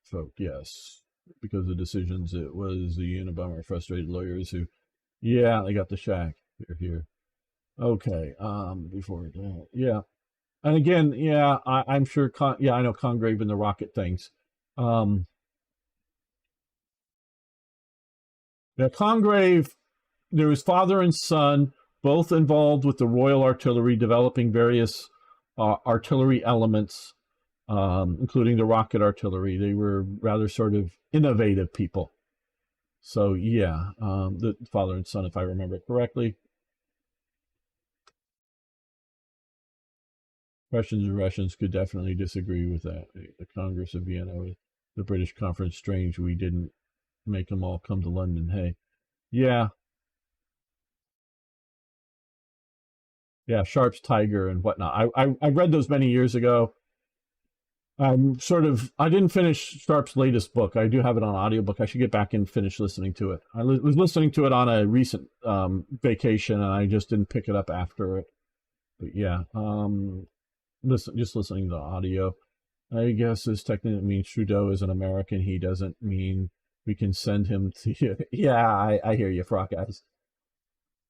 A: folk, yes. Because of decisions, it was the Unabomber frustrated lawyers who, yeah, they got the shack. They're here. Okay, before that, yeah. And again, yeah, I'm sure, I know Congrave and the rocket things. Yeah, Congrave, there was father and son, both involved with the Royal Artillery, developing various artillery elements, including the rocket artillery. They were rather sort of innovative people. So yeah, the father and son, if I remember correctly. Russians and Russians could definitely disagree with that. The Congress of Vienna, the British conference, strange we didn't make them all come to London. Hey, yeah, yeah, Sharpe's Tiger and whatnot. I read those many years ago. I didn't finish Sharpe's latest book. I do have it on audiobook. I should get back and finish listening to it. I was listening to it on a recent vacation, and I just didn't pick it up after it. But yeah, just listening to the audio. I guess this technically means Trudeau is an American. He doesn't mean we can send him to you. Yeah, I hear you, Frock Eyes.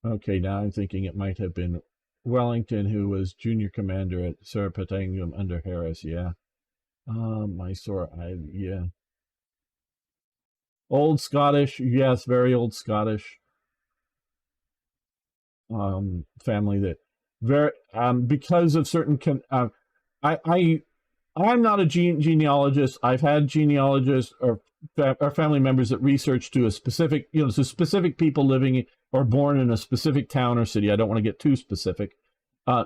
A: Okay, now I'm thinking it might have been Wellington, who was junior commander at Serpentarium under Harris. Yeah. Mysore, yeah. Old Scottish, yes, very old Scottish family that very because of certain I'm not a genealogist. I've had genealogists or family members that research to a specific, to specific people living or born in a specific town or city. I don't want to get too specific.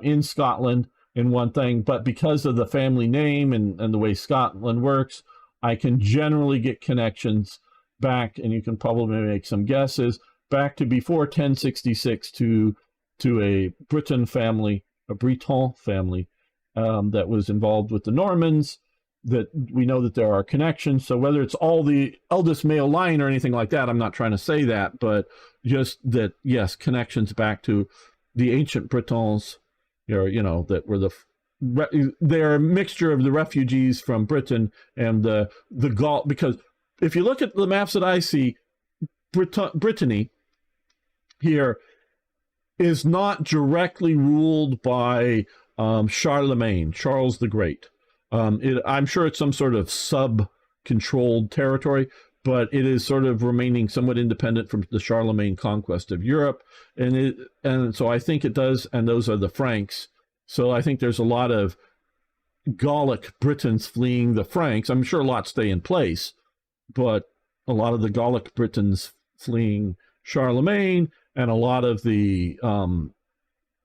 A: In Scotland, in one thing, but because of the family name and the way Scotland works, I can generally get connections back, and you can probably make some guesses, back to before 1066 to a Breton family, a Breton family that was involved with the Normans, that we know that there are connections. So whether it's all the eldest male line or anything like that, I'm not trying to say that, but just that, yes, connections back to the ancient Bretons, that were they're a mixture of the refugees from Britain and the Gaul. Because if you look at the maps that I see, Brittany here is not directly ruled by Charlemagne, Charles the Great. I'm sure it's some sort of sub-controlled territory, but it is sort of remaining somewhat independent from the Charlemagne conquest of Europe. And so I think it does, and those are the Franks. So I think there's a lot of Gallic Britons fleeing the Franks. I'm sure a lot stay in place, but a lot of the Gallic Britons fleeing Charlemagne, and a lot of the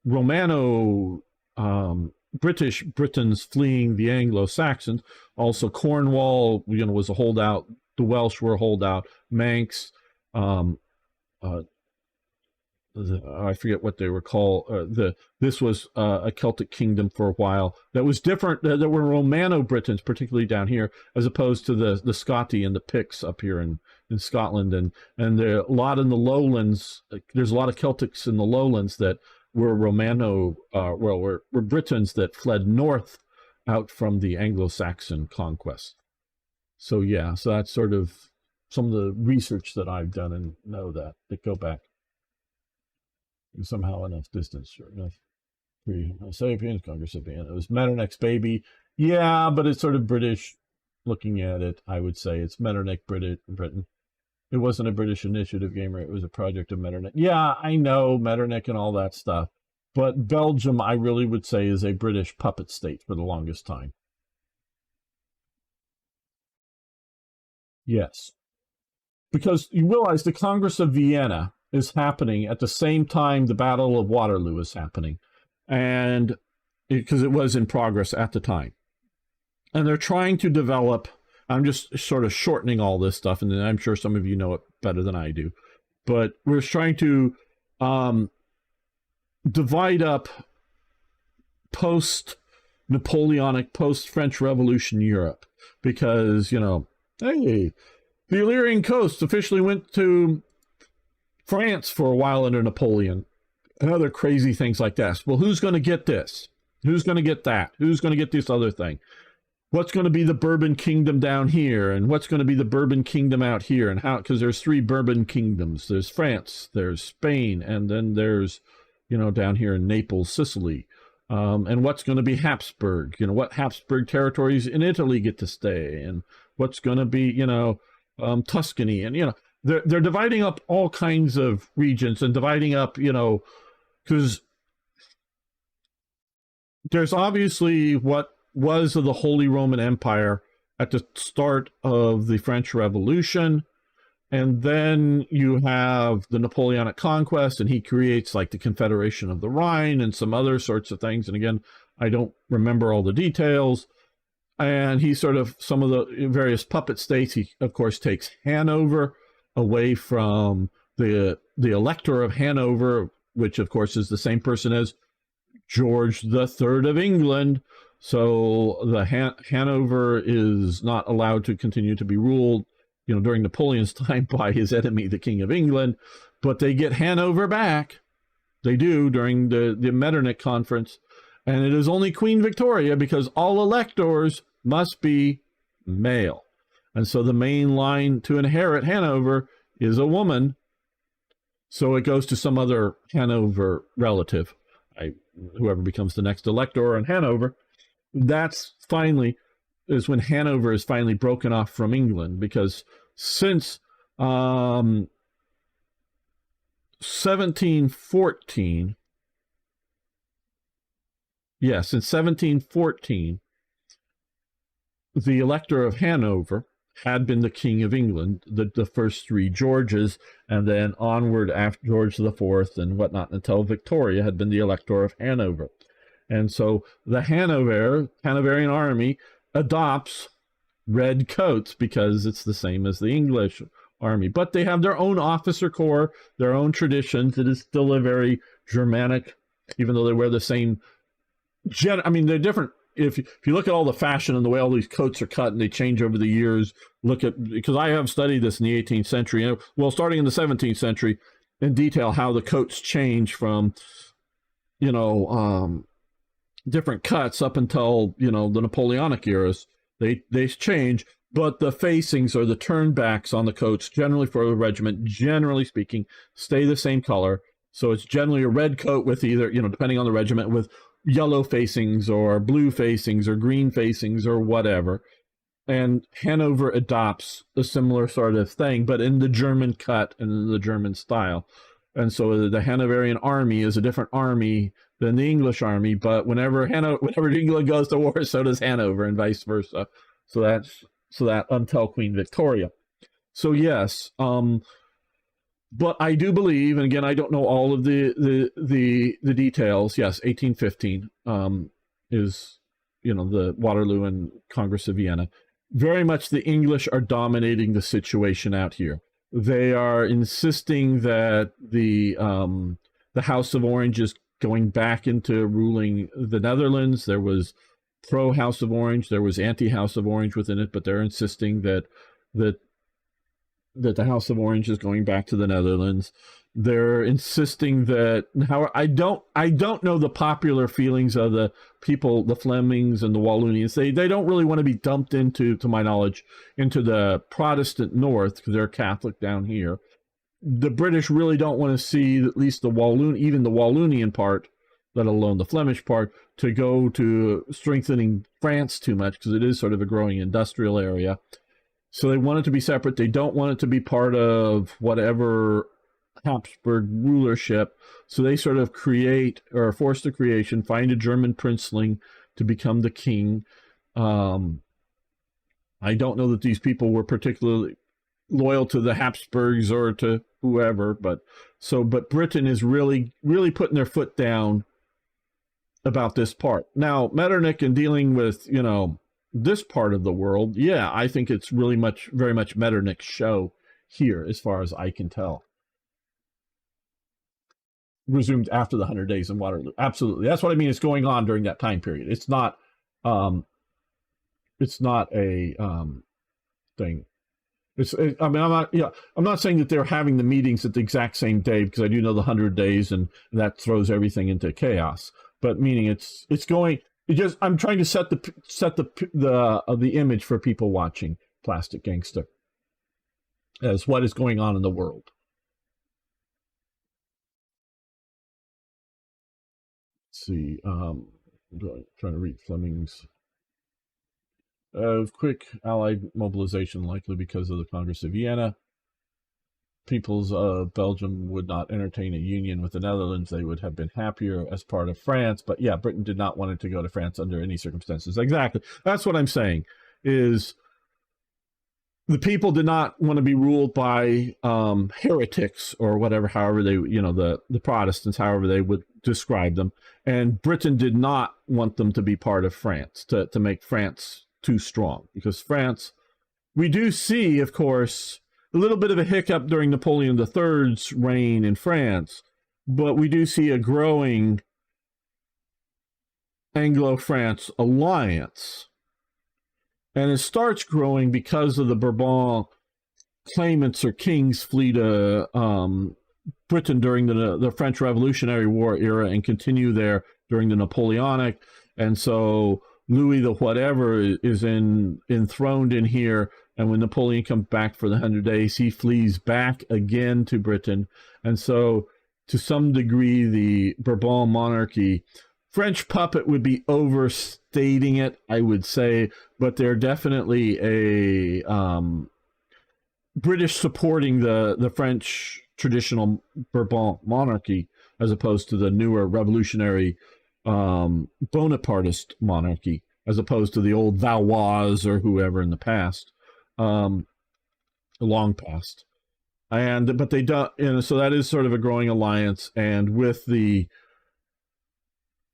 A: Romano British Britons fleeing the Anglo-Saxons. Also, Cornwall, was a holdout. The Welsh were a holdout. Manx, I forget what they were called. This was a Celtic kingdom for a while that was different. There were Romano Britons, particularly down here, as opposed to the Scotti and the Picts up here in Scotland, and there are a lot in the lowlands. There's a lot of Celtics in the lowlands that were Romano, were Britons that fled north out from the Anglo-Saxon conquest. So yeah, so that's sort of some of the research that I've done and know that go back somehow enough distance, sure enough. Sapiens, Congress of Vienna. It was Metternich's baby. Yeah, but it's sort of British looking at it, I would say. It's Metternich, Britain. It wasn't a British initiative, Gamer. It was a project of Metternich. Yeah, I know Metternich and all that stuff. But Belgium, I really would say, is a British puppet state for the longest time. Yes. Because you realize the Congress of Vienna is happening at the same time the Battle of Waterloo is happening. And because it was in progress at the time. And they're trying to develop, I'm just sort of shortening all this stuff, and I'm sure some of you know it better than I do, but we're trying to divide up post-Napoleonic, post-French Revolution Europe, because, you know, hey, the Illyrian coast officially went to France for a while under Napoleon, and other crazy things like that. Well, who's going to get this? Who's going to get that? Who's going to get this other thing? What's going to be the Bourbon kingdom down here, and what's going to be the Bourbon kingdom out here, and how? Because there's 3 Bourbon kingdoms. There's France, there's Spain, and then there's, you know, down here in Naples, Sicily. And what's going to be Habsburg? You know, what Habsburg territories in Italy get to stay, and what's going to be, you know, Tuscany, and, you know, they're dividing up all kinds of regions and dividing up, you know, because there's obviously what was of the Holy Roman Empire at the start of the French Revolution. And then you have the Napoleonic conquest, and he creates like the Confederation of the Rhine and some other sorts of things. And again, I don't remember all the details. And he sort of, some of the various puppet states, he of course takes Hanover away from the Elector of Hanover, which of course is the same person as George III of England. So the Hanover is not allowed to continue to be ruled, you know, during Napoleon's time by his enemy, the King of England. But they get Hanover back. They do during the Metternich Conference. And it is only Queen Victoria, because all electors must be male. And so the main line to inherit Hanover is a woman. So it goes to some other Hanover relative, whoever becomes the next elector in Hanover. That's finally is when Hanover is finally broken off from England, because since 1714, yes, in 1714, the Elector of Hanover had been the King of England, the first 3 Georges, and then onward after George IV and whatnot, until Victoria had been the Elector of Hanover. And so the Hanoverian army adopts red coats because it's the same as the English army. But they have their own officer corps, their own traditions. It is still a very Germanic, even though they wear the same... I mean, they're different. If you look at all the fashion and the way all these coats are cut and they change over the years, because I have studied this in the 18th century, well, starting in the 17th century, in detail, how the coats change from, you know, different cuts up until, you know, the Napoleonic eras. They change, but the facings or the turnbacks on the coats, generally for the regiment, generally speaking, stay the same color. So it's generally a red coat with either, you know, depending on the regiment, with yellow facings or blue facings or green facings or whatever. And Hanover adopts a similar sort of thing, but in the German cut and in the German style. And so the Hanoverian army is a different army than the English army, but whenever England goes to war, so does Hanover, and vice versa. So that until Queen Victoria. So yes, but I do believe, and again, I don't know all of the details. Yes, 1815 is, you know, the Waterloo and Congress of Vienna. Very much the English are dominating the situation out here. They are insisting that the House of Orange is going back into ruling the Netherlands. There was pro-House of Orange, there was anti-House of Orange within it, but they're insisting that the House of Orange is going back to the Netherlands. They're insisting that, how I don't know the popular feelings of the people, the Flemings and the Wallonians. They don't really want to be dumped into, to my knowledge, into the Protestant North, because they're Catholic down here. The British really don't want to see at least the even the Wallonian part, let alone the Flemish part, to go to strengthening France too much, because it is sort of a growing industrial area. So they want it to be separate. They don't want it to be part of whatever Habsburg rulership. So they sort of create, or are forced to creation, find a German princeling to become the king. I don't know that these people were particularly loyal to the Habsburgs or to whoever, but Britain is really putting their foot down about this part. Now, Metternich, in dealing with, this part of the world, yeah, I think it's very much Metternich's show here, as far as I can tell. Resumed after the 100 Days in Waterloo. Absolutely. That's what I mean. It's going on during that time period. It's not a thing. I'm not saying that they're having the meetings at the exact same day, because I do know the 100 Days and that throws everything into chaos. But meaning it's going. I'm trying to set the image for people watching Plastic Gangster as what is going on in the world. Let's see. I'm trying to read Fleming's. Quick Allied mobilization, likely because of the Congress of Vienna. Peoples of Belgium would not entertain a union with the Netherlands. They would have been happier as part of France. But yeah, Britain did not want it to go to France under any circumstances. Exactly. That's what I'm saying, is the people did not want to be ruled by heretics or whatever, however they, the Protestants, however they would describe them. And Britain did not want them to be part of France, to make France too strong. Because France, we do see, of course, a little bit of a hiccup during Napoleon III's reign in France, but we do see a growing Anglo-France alliance. And it starts growing because of the Bourbon claimants or kings flee to Britain during the French Revolutionary War era and continue there during the Napoleonic. And so Louis the whatever is enthroned in here. And when Napoleon comes back for the 100 Days, he flees back again to Britain. And so, to some degree, the Bourbon monarchy, French puppet would be overstating it, I would say, but they're definitely a British supporting the French traditional Bourbon monarchy, as opposed to the newer revolutionary Bonapartist monarchy, as opposed to the old Valois or whoever in the past. Long past, but they don't, so that is sort of a growing alliance, and with the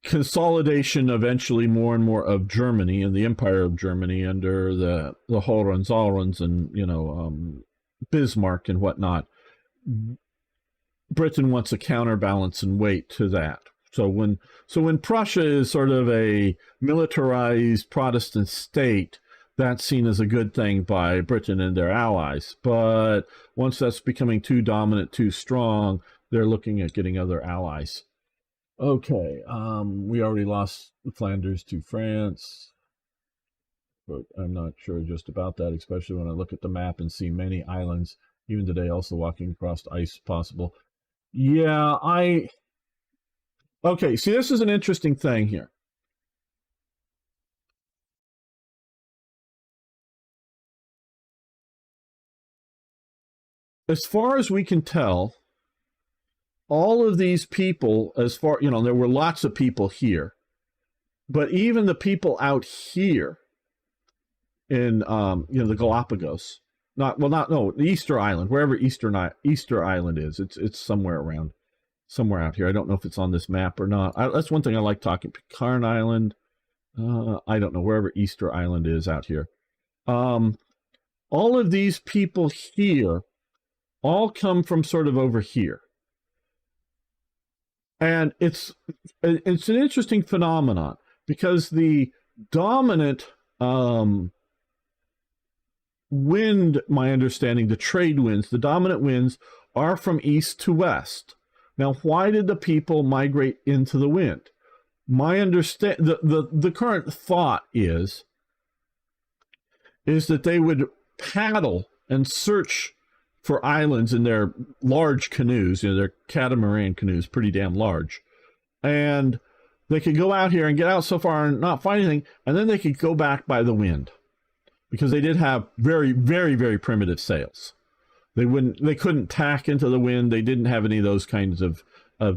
A: consolidation eventually more and more of Germany and the Empire of Germany under the Hohenzollerns and Bismarck and whatnot, Britain wants a counterbalance and weight to that. So when Prussia is sort of a militarized Protestant state, that's seen as a good thing by Britain and their allies. But once that's becoming too dominant, too strong, they're looking at getting other allies. Okay, we already lost Flanders to France, but I'm not sure just about that, especially when I look at the map and see many islands, even today, also walking across ice possible. Yeah, okay, see, this is an interesting thing here. As far as we can tell, all of these people, there were lots of people here, but even the people out here in, the Galapagos, the Easter Island, wherever Easter Island is, it's somewhere out here. I don't know if it's on this map or not. That's one thing I like talking. Pitcairn Island, I don't know, wherever Easter Island is out here. All of these people here all come from sort of over here. And it's an interesting phenomenon, because the dominant wind, my understanding, the trade winds, the dominant winds are from east to west. Now, why did the people migrate into the wind? My the current thought is that they would paddle and search for islands in their large canoes, their catamaran canoes, pretty damn large. And they could go out here and get out so far and not find anything, and then they could go back by the wind. because they did have very, very, very primitive sails. They couldn't tack into the wind. They didn't have any of those kinds of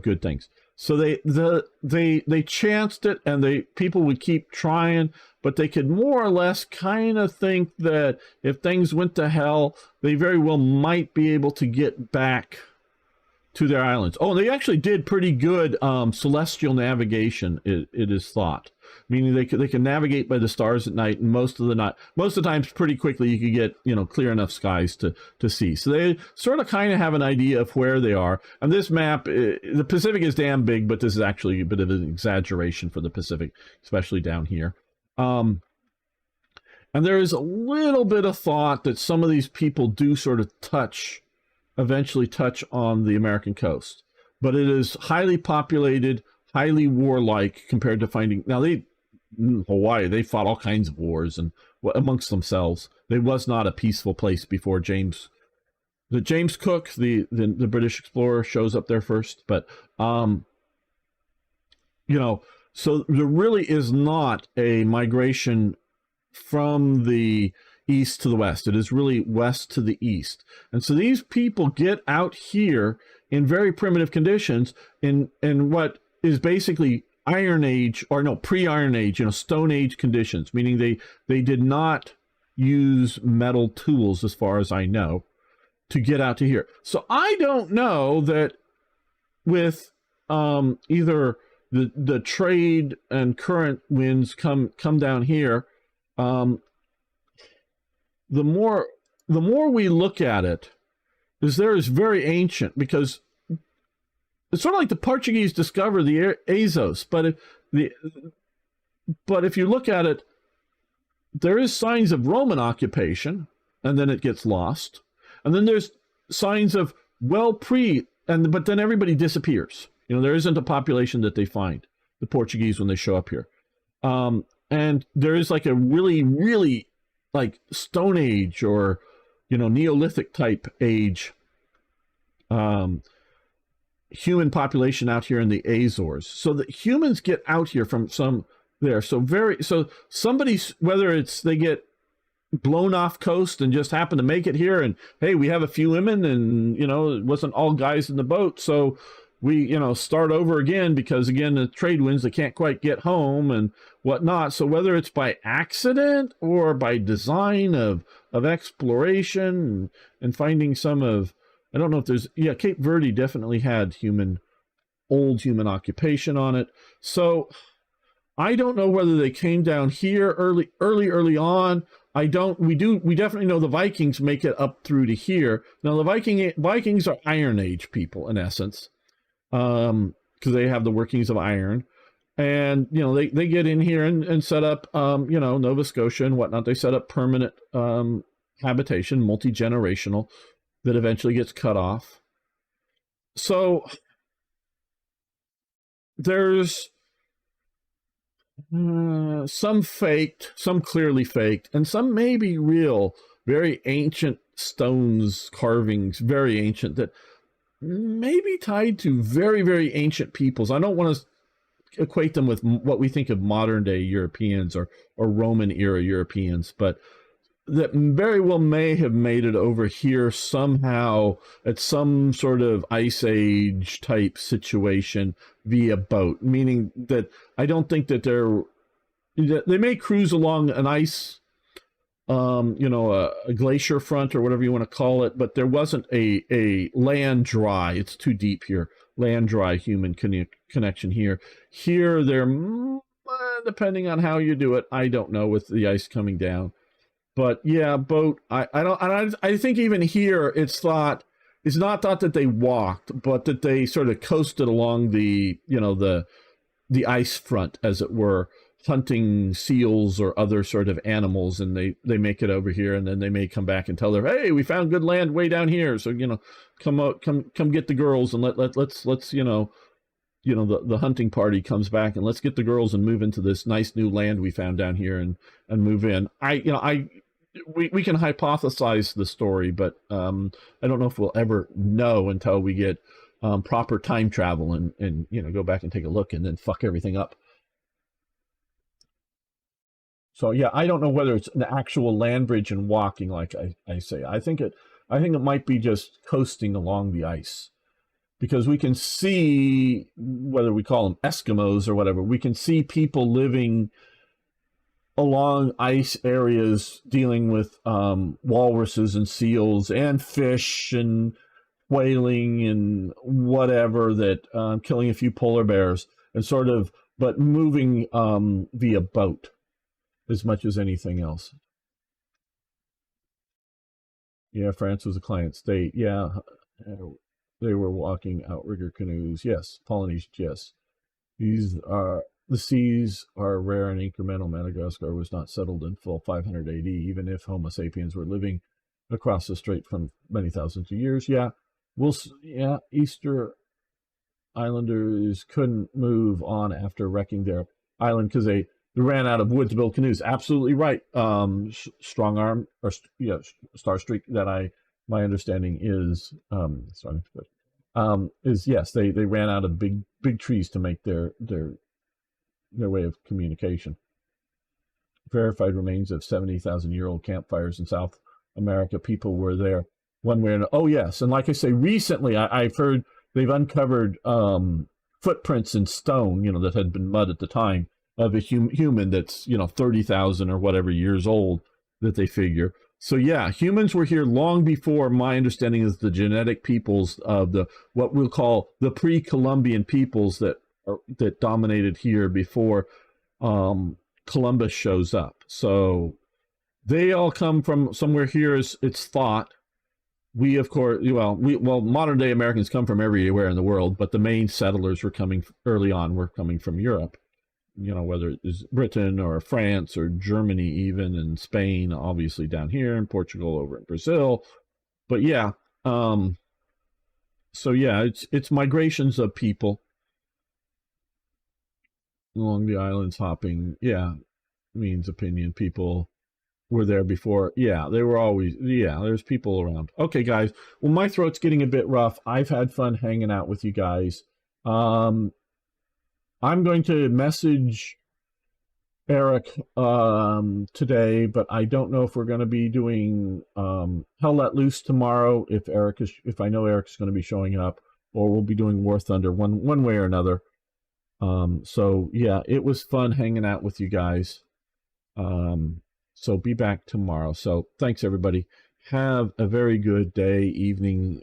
A: good things. So they chanced it, and people would keep trying, but they could more or less kind of think that if things went to hell, they very well might be able to get back to their islands. Oh, they actually did pretty good celestial navigation, it is thought. Meaning they can navigate by the stars at night, and most of the times pretty quickly you could get clear enough skies to see. So they sort of kind of have an idea of where they are. And this map, the Pacific is damn big, but this is actually a bit of an exaggeration for the Pacific, especially down here. And there is a little bit of thought that some of these people do sort of eventually touch on the American coast, but it is highly populated, highly warlike compared to finding. Now Hawaii, they fought all kinds of wars and amongst themselves. It was not a peaceful place before James Cook, the British explorer, shows up there first. But so there really is not a migration from the east to the west. It is really west to the east. And so these people get out here in very primitive conditions in what is basically Iron Age, or no, pre-Iron Age, Stone Age conditions, meaning they did not use metal tools, as far as I know, to get out to here. So I don't know that with either the trade and current winds come down here, the more we look at it, is very ancient, because it's sort of like the Portuguese discovered the Azores, but if you look at it, there is signs of Roman occupation, and then it gets lost, and then there's signs of but then everybody disappears. There isn't a population that they find, the Portuguese, when they show up here, and there is like a really, really like Stone Age or Neolithic type age human population out here in the Azores. So the humans get out here from some there. So somebody, whether it's they get blown off coast and just happen to make it here, and hey, we have a few women, and it wasn't all guys in the boat, so we start over again, because again the trade winds, they can't quite get home and whatnot. So whether it's by accident or by design of exploration and finding some of, I don't know if there's, Cape Verde definitely had old human occupation on it. So I don't know whether they came down here early on. We definitely know the Vikings make it up through to here. Now the Vikings are Iron Age people in essence, because they have the workings of iron. And, they get in here and set up, Nova Scotia and whatnot. They set up permanent habitation, multi-generational, that eventually gets cut off. So there's some faked, some clearly faked, and some maybe real, very ancient stones, carvings, very ancient, that may be tied to very, very ancient peoples. I don't want to equate them with what we think of modern day Europeans or Roman era Europeans, but that very well may have made it over here somehow at some sort of ice age type situation via boat, meaning that I don't think that they may cruise along an ice, a glacier front or whatever you want to call it, but there wasn't a land dry, it's too deep here, land dry human connection here. Here, depending on how you do it, I don't know, with the ice coming down. But yeah, boat. I think even here it's not thought that they walked, but that they sort of coasted along the ice front, as it were, hunting seals or other sort of animals, and they make it over here, and then they may come back and tell them, hey, we found good land way down here, so come get the girls, and let's the hunting party comes back, and let's get the girls and move into this nice new land we found down here and move in. We can hypothesize the story, but I don't know if we'll ever know until we get proper time travel and go back and take a look and then fuck everything up. So yeah, I don't know whether it's an actual land bridge and walking, like I say. I think it might be just coasting along the ice, because we can see, whether we call them Eskimos or whatever, we can see people living along ice areas, dealing with walruses and seals and fish and whaling and whatever, that killing a few polar bears, and sort of, but moving via boat as much as anything else. Yeah, France was a client state. Yeah, they were walking outrigger canoes. Yes, Polynesian. Yes, these are the seas are rare and incremental. Madagascar was not settled until 500 AD, even if Homo sapiens were living across the strait from many thousands of years. Yeah, yeah, Easter Islanders couldn't move on after wrecking their island because they ran out of wood to build canoes. Absolutely right. Strong arm, or yeah, Star Streak. My understanding is is yes, they ran out of big trees to make their way of communication. Verified remains of 70,000-year-old campfires in South America. People were there one way or another. Oh yes, and like I say, recently I've heard they've uncovered footprints in stone, that had been mud at the time, of a human that's 30,000 or whatever years old, that they figure. So yeah, humans were here long before, my understanding is, the genetic peoples of what we'll call the pre-Columbian peoples that dominated here before Columbus shows up. So they all come from somewhere here, as it's thought. We, of course, modern day Americans come from everywhere in the world, but the main settlers were coming early on, were coming from Europe, whether it is Britain or France or Germany, even, and Spain, obviously down here, and Portugal over in Brazil. But yeah, so yeah, it's migrations of people along the islands, hopping. Yeah, means opinion. People were there before. Yeah, they were always, there's people around. Okay, guys. Well, my throat's getting a bit rough. I've had fun hanging out with you guys. I'm going to message Eric today, but I don't know if we're going to be doing Hell Let Loose tomorrow, if I know Eric's going to be showing up, or we'll be doing War Thunder one way or another. So yeah, it was fun hanging out with you guys. So be back tomorrow. So thanks, everybody. Have a very good day, evening,